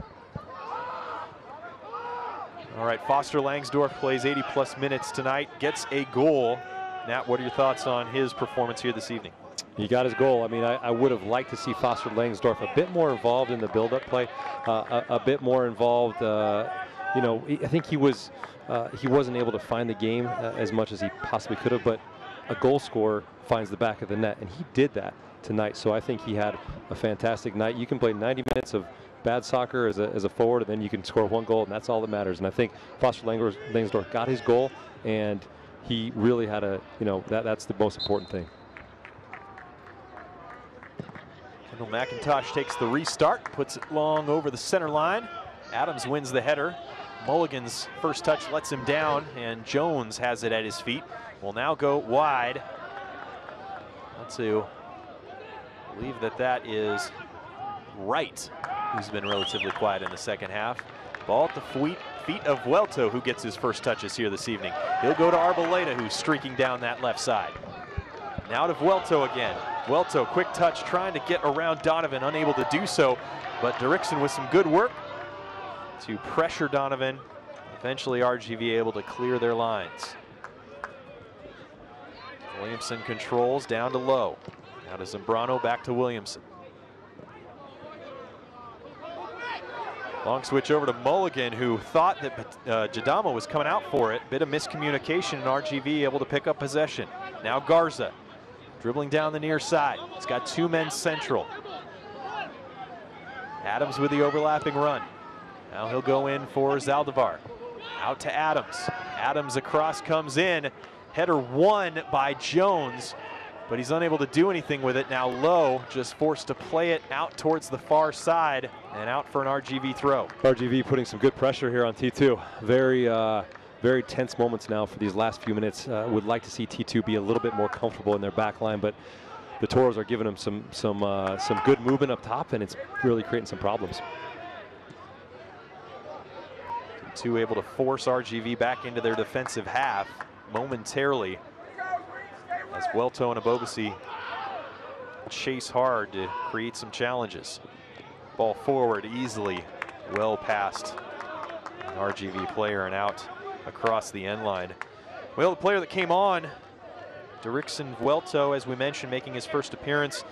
All right, Foster Langsdorff plays 80+ minutes tonight, gets a goal. Nat, what are your thoughts on his performance here this evening? He got his goal. I mean, I would have liked to see Foster Langsdorff a bit more involved in the build-up play, a bit more involved. You know, I think he wasn't able to find the game as much as he possibly could have, but a goal scorer finds the back of the net, and he did that tonight. So I think he had a fantastic night. You can play 90 minutes of bad soccer as a forward, and then you can score one goal, and that's all that matters. And I think Foster Langsdorff got his goal, and he really had that's the most important thing. Kendall McIntosh takes the restart, puts it long over the center line. Adams wins the header. Mulligan's first touch lets him down, and Jones has it at his feet. Will now go wide. Let's believe that is Wright, who's been relatively quiet in the second half. Ball at the feet of Vuelto, who gets his first touches here this evening. He'll go to Arboleda, who's streaking down that left side. Now to Vuelto again. Vuelto, quick touch, trying to get around Donovan, unable to do so, but Derrickson with some good work to pressure Donovan. Eventually RGV able to clear their lines. Williamson controls down to low. Now to Zambrano, back to Williamson. Long switch over to Mulligan, who thought that Jadama was coming out for it. Bit of miscommunication, and RGV able to pick up possession. Now Garza dribbling down the near side. He's got two men central. Adams with the overlapping run. Now he'll go in for Zaldivar. Out to Adams. Adams across comes in. Header won by Jones, but he's unable to do anything with it. Now Lowe just forced to play it out towards the far side and out for an RGV throw. RGV putting some good pressure here on T2. Very tense moments now for these last few minutes. Would like to see T2 be a little bit more comfortable in their back line, but the Toros are giving them some good movement up top, and it's really creating some problems. T2 able to force RGV back into their defensive half momentarily as Vuelto and Abobasi chase hard to create some challenges. Ball forward easily, well past an RGV player and out across the end line. Well, the player that came on, Derickson Vuelto, as we mentioned, making his first appearance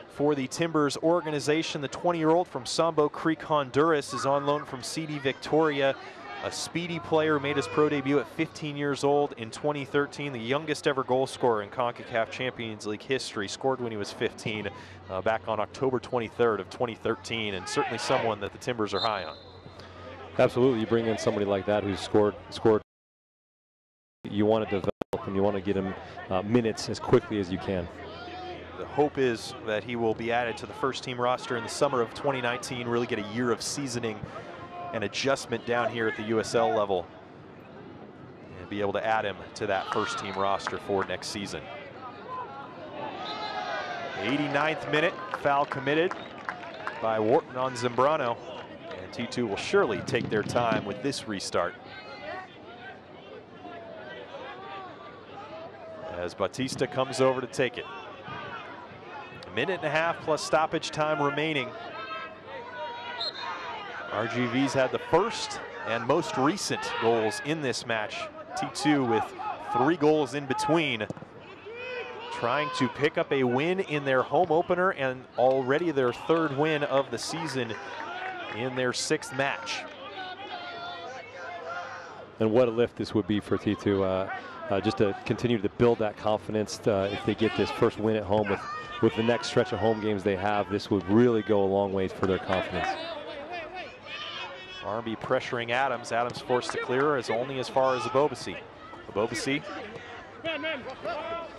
for the Timbers organization. The 20-year-old from Sambo Creek, Honduras, is on loan from CD Victoria. A speedy player, made his pro debut at 15 years old in 2013, the youngest ever goal scorer in CONCACAF Champions League history, scored when he was 15 back on October 23rd of 2013, and certainly someone that the Timbers are high on. Absolutely, you bring in somebody like that who's scored. You want to develop and you want to get him minutes as quickly as you can. The hope is that he will be added to the first team roster in the summer of 2019, really get a year of seasoning and adjustment down here at the USL level and be able to add him to that first team roster for next season. 89th minute, foul committed by Wharton on Zambrano, and T2 will surely take their time with this restart as Batista comes over to take it. A minute and a half plus stoppage time remaining. RGV's had the first and most recent goals in this match. T2 with 3 goals in between, trying to pick up a win in their home opener and already their 3rd win of the season in their 6th match. And what a lift this would be for T2, just to continue to build that confidence. If they get this first win at home with the next stretch of home games they have, this would really go a long way for their confidence. Barmby pressuring Adams. Adams forced to clear as only as far as Abobasi. Abobasi.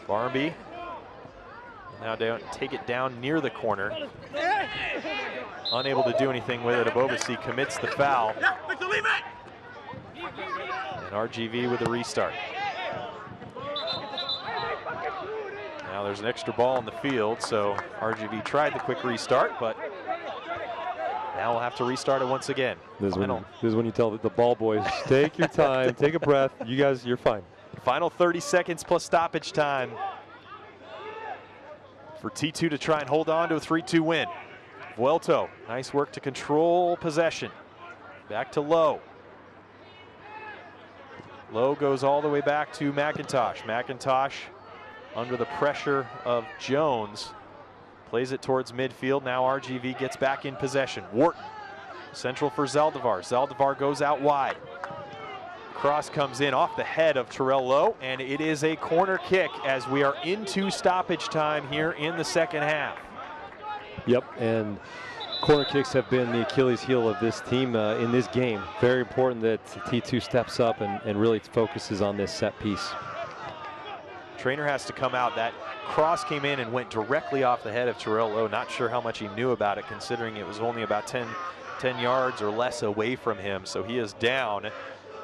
Barmby. Now take it down near the corner. Unable to do anything with it. Abobasi commits the foul. And RGV with a restart. Now there's an extra ball in the field, so RGV tried the quick restart, but now we'll have to restart it once again. This is when you tell the ball boys, take your time, take a breath. You guys, you're fine. Final 30 seconds plus stoppage time for T2 to try and hold on to a 3-2 win. Vuelto, nice work to control possession. Back to Lowe. Lowe goes all the way back to McIntosh. McIntosh under the pressure of Jones. Plays it towards midfield. Now RGV gets back in possession. Wharton, central for Zaldivar. Zaldivar goes out wide. Cross comes in off the head of Terrell Lowe, and it is a corner kick as we are into stoppage time here in the 2nd half. Yep, and corner kicks have been the Achilles heel of this team in this game. Very important that T2 steps up and really focuses on this set piece. Trainer has to come out. That cross came in and went directly off the head of Terrell Lowe. Not sure how much he knew about it, considering it was only about 10 yards or less away from him. So he is down,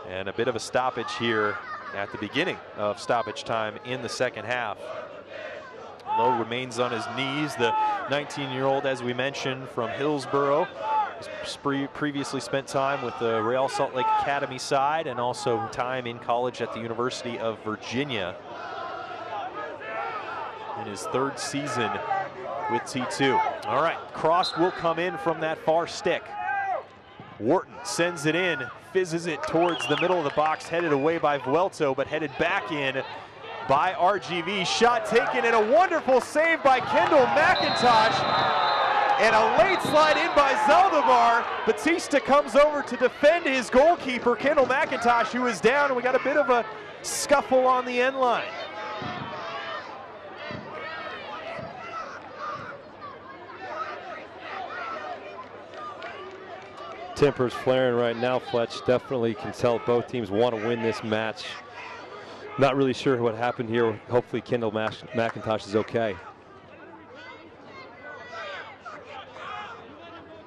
and a bit of a stoppage here at the beginning of stoppage time in the 2nd half. Lowe remains on his knees. The 19-year-old, as we mentioned, from Hillsborough, has previously spent time with the Real Salt Lake Academy side and also time in college at the University of Virginia. In his 3rd season with T2. All right, cross will come in from that far stick. Wharton sends it in, fizzes it towards the middle of the box, headed away by Vuelto, but headed back in by RGV. Shot taken and a wonderful save by Kendall McIntosh. And a late slide in by Zaldivar. Batista comes over to defend his goalkeeper, Kendall McIntosh, who is down, and we got a bit of a scuffle on the end line. tempers flaring right now, Fletch. Definitely can tell both teams want to win this match. Not really sure what happened here. Hopefully Kendall McIntosh is okay.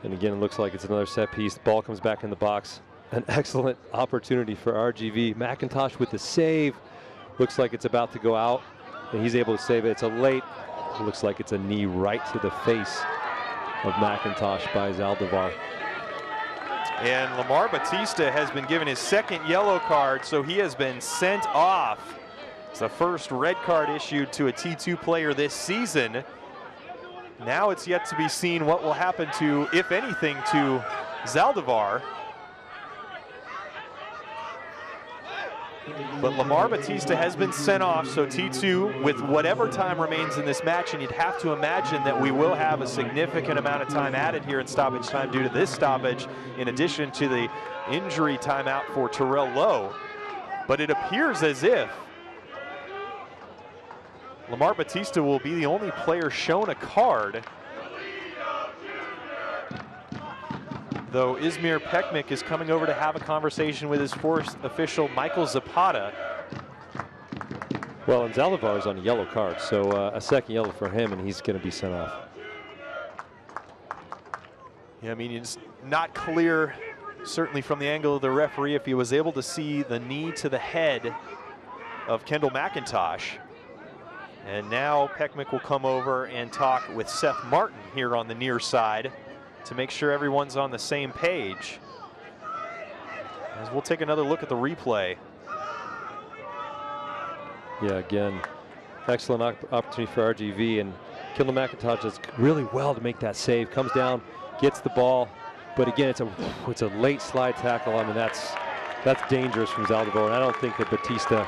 And again, it looks like it's another set piece. The ball comes back in the box. An excellent opportunity for RGV. McIntosh with the save. Looks like it's about to go out, and he's able to save it. It's a late, it looks like it's a knee right to the face of McIntosh by Zaldivar. And Lamar Batista has been given his second yellow card, so he has been sent off. It's the first red card issued to a T2 player this season. Now it's yet to be seen what will happen to, if anything, to Zaldivar. But Lamar Batista has been sent off, so T2, with whatever time remains in this match, and you'd have to imagine that we will have a significant amount of time added here in stoppage time due to this stoppage, in addition to the injury timeout for Terrell Lowe. But it appears as if Lamar Batista will be the only player shown a card, though Izmir Pekmik is coming over to have a conversation with his fourth official, Michael Zapata. Well, and Zaldivar is on a yellow card, so a second yellow for him, and he's going to be sent off. Yeah, I mean, it's not clear, certainly from the angle of the referee, if he was able to see the knee to the head of Kendall McIntosh. And now Pekmik will come over and talk with Seth Martin here on the near side to make sure everyone's on the same page. As we'll take another look at the replay. Yeah, again, excellent opportunity for RGV, and Kendall McIntosh does really well to make that save. Comes down, gets the ball, but again, it's a late slide tackle. I mean, that's dangerous from Zaldivar, and I don't think that Batista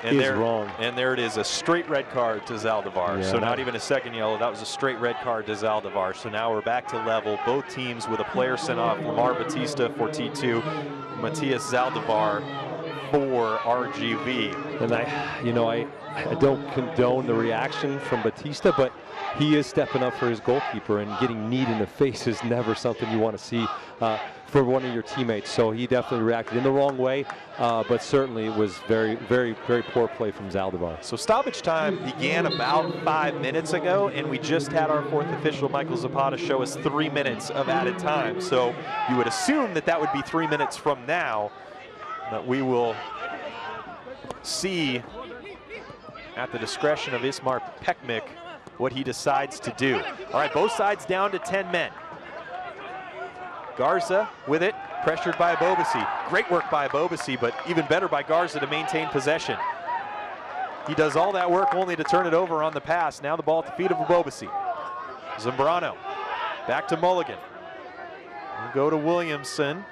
is wrong. And there it is, a straight red card to Zaldivar. Yeah, so not even a second yellow, that was a straight red card to Zaldivar. So now we're back to level. Both teams with a player sent off, Lamar Batista for T2, Matthias Zaldivar for RGV. And I don't condone the reaction from Batista, but he is stepping up for his goalkeeper, and getting kneed in the face is never something you want to see for one of your teammates. So he definitely reacted in the wrong way, but certainly it was very, very, very poor play from Zaldivar. So stoppage time began about 5 minutes ago, and we just had our fourth official, Michael Zapata, show us 3 minutes of added time. So you would assume that that would be 3 minutes from now, but we will see at the discretion of Izmir Pekmik what he decides to do. All right, both sides down to 10 men. Garza with it, pressured by Abobasi. Great work by Abobasi, but even better by Garza to maintain possession. He does all that work only to turn it over on the pass. Now the ball at the feet of Abobasi. Zambrano, back to Mulligan. We'll go to Williamson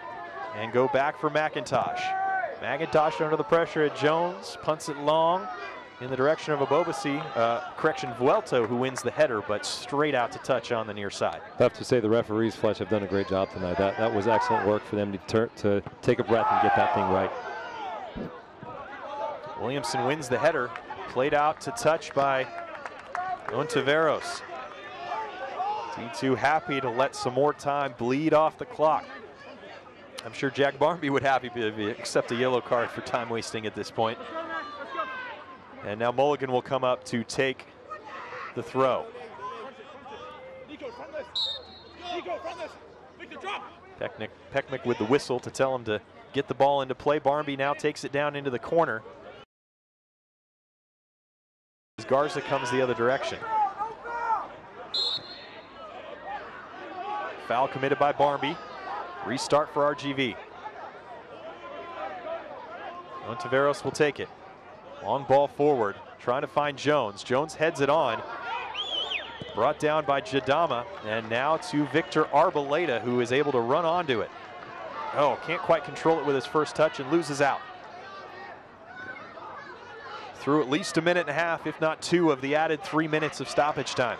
and go back for McIntosh. McIntosh under the pressure at Jones, punts it long in the direction of Abobasi, Vuelto, who wins the header, but straight out to touch on the near side. I have to say the referees, Fletch, have done a great job tonight. That was excellent work for them to take a breath and get that thing right. Williamson wins the header, played out to touch by Ontiveros. T2 happy to let some more time bleed off the clock. I'm sure Jack Barmby would happy to accept a yellow card for time wasting at this point. And now Mulligan will come up to take the throw. Pekmik with the whistle to tell him to get the ball into play. Barmby now takes it down into the corner. Garza comes the other direction. Foul committed by Barmby. Restart for RGV. Ontiveros will take it. Long ball forward, trying to find Jones. Jones heads it on. Brought down by Jadama, and now to Victor Arboleda, who is able to run onto it. Oh, can't quite control it with his first touch and loses out. Through at least a minute and a half, if not two, of the added 3 minutes of stoppage time.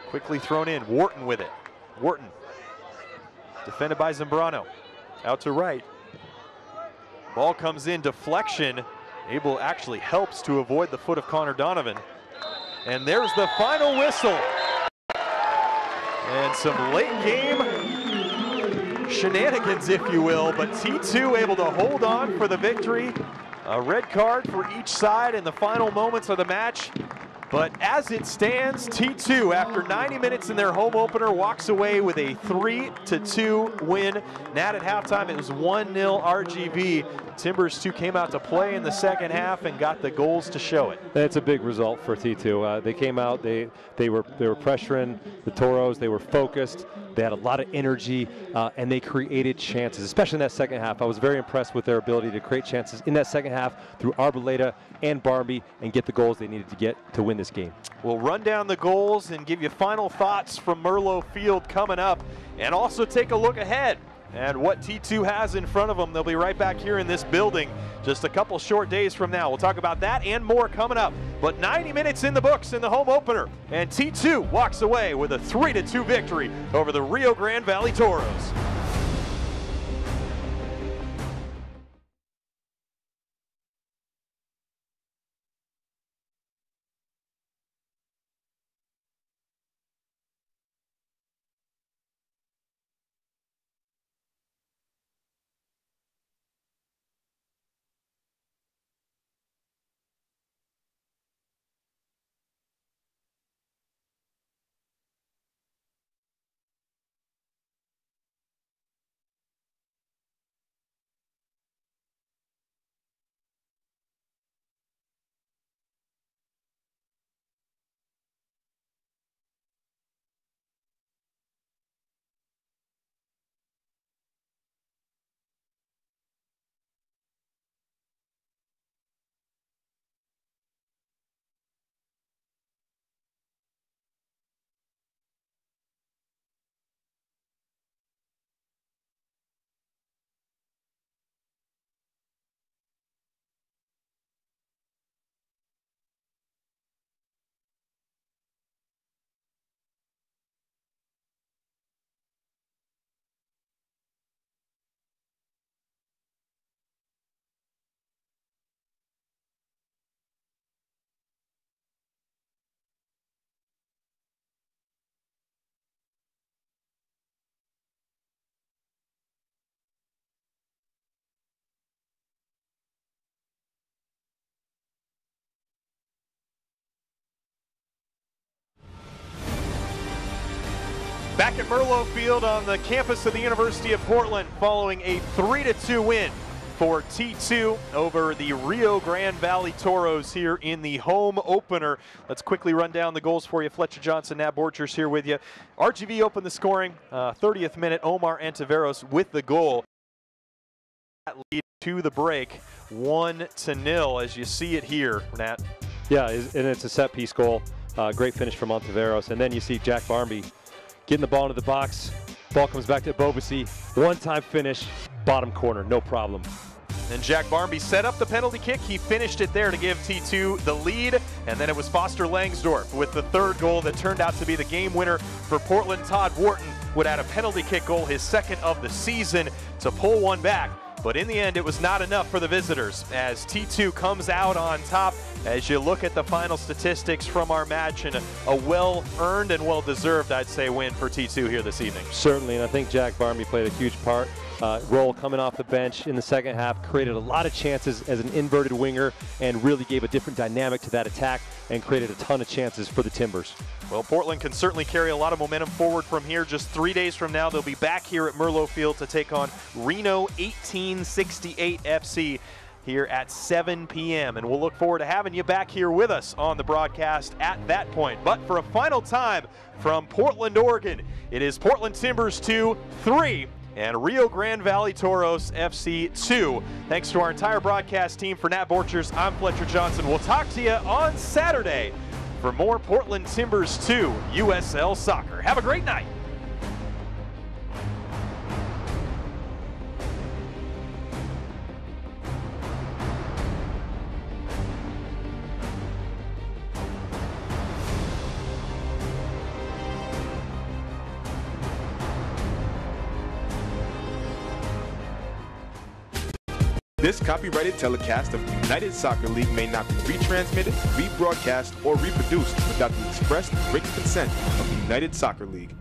Quickly thrown in, Wharton with it. Wharton, defended by Zambrano. Out to right. Ball comes in, deflection. Abel actually helps to avoid the foot of Connor Donovan. And there's the final whistle. And some late game shenanigans, if you will, but T2 able to hold on for the victory. A red card for each side in the final moments of the match. But as it stands, T2, after 90 minutes in their home opener, walks away with a 3-2 win. Nat, at halftime, it was 1-0 RGV. Timbers 2 came out to play in the second half and got the goals to show it. It's a big result for T2. They came out, they were pressuring the Toros, they were focused, they had a lot of energy, and they created chances, especially in that second half. I was very impressed with their ability to create chances in that second half through Arboleda and Barmby and get the goals they needed to get to win this game. We'll run down the goals and give you final thoughts from Merlot Field coming up, and also take a look ahead and what T2 has in front of them. They'll be right back here in this building just a couple short days from now. We'll talk about that and more coming up. But 90 minutes in the books in the home opener, and T2 walks away with a 3-2 victory over the Rio Grande Valley Toros. Back at Merlot Field on the campus of the University of Portland following a 3-2 win for T2 over the Rio Grande Valley Toros here in the home opener. Let's quickly run down the goals for you. Fletcher Johnson, Nat Borchers here with you. RGV opened the scoring, 30th minute, Omar Antiveros with the goal. That lead to the break, 1-0 as you see it here, Nat. Yeah, and it's a set piece goal. Great finish from Antiveros. And then you see Jack Barmby getting the ball into the box. Ball comes back to Bobasi. One-time finish, bottom corner, no problem. And Jack Barmby set up the penalty kick. He finished it there to give T2 the lead. And then it was Foster Langsdorff with the third goal that turned out to be the game winner for Portland. Todd Wharton would add a penalty kick goal, his second of the season, to pull one back. But in the end, it was not enough for the visitors as T2 comes out on top. As you look at the final statistics from our match, and a well-earned and well-deserved, I'd say, win for T2 here this evening. Certainly, and I think Jack Barmby played a huge part. Role coming off the bench in the second half, created a lot of chances as an inverted winger and really gave a different dynamic to that attack and created a ton of chances for the Timbers. Well, Portland can certainly carry a lot of momentum forward from here. Just 3 days from now, they'll be back here at Merlot Field to take on Reno 1868 FC here at 7 p.m. And we'll look forward to having you back here with us on the broadcast at that point. But for a final time from Portland, Oregon, it is Portland Timbers 2-3 and Rio Grande Valley Toros FC 2. Thanks to our entire broadcast team. For Nat Borchers, I'm Fletcher Johnson. We'll talk to you on Saturday for more Portland Timbers 2 USL Soccer. Have a great night. This copyrighted telecast of the United Soccer League may not be retransmitted, rebroadcast, or reproduced without the express written consent of the United Soccer League.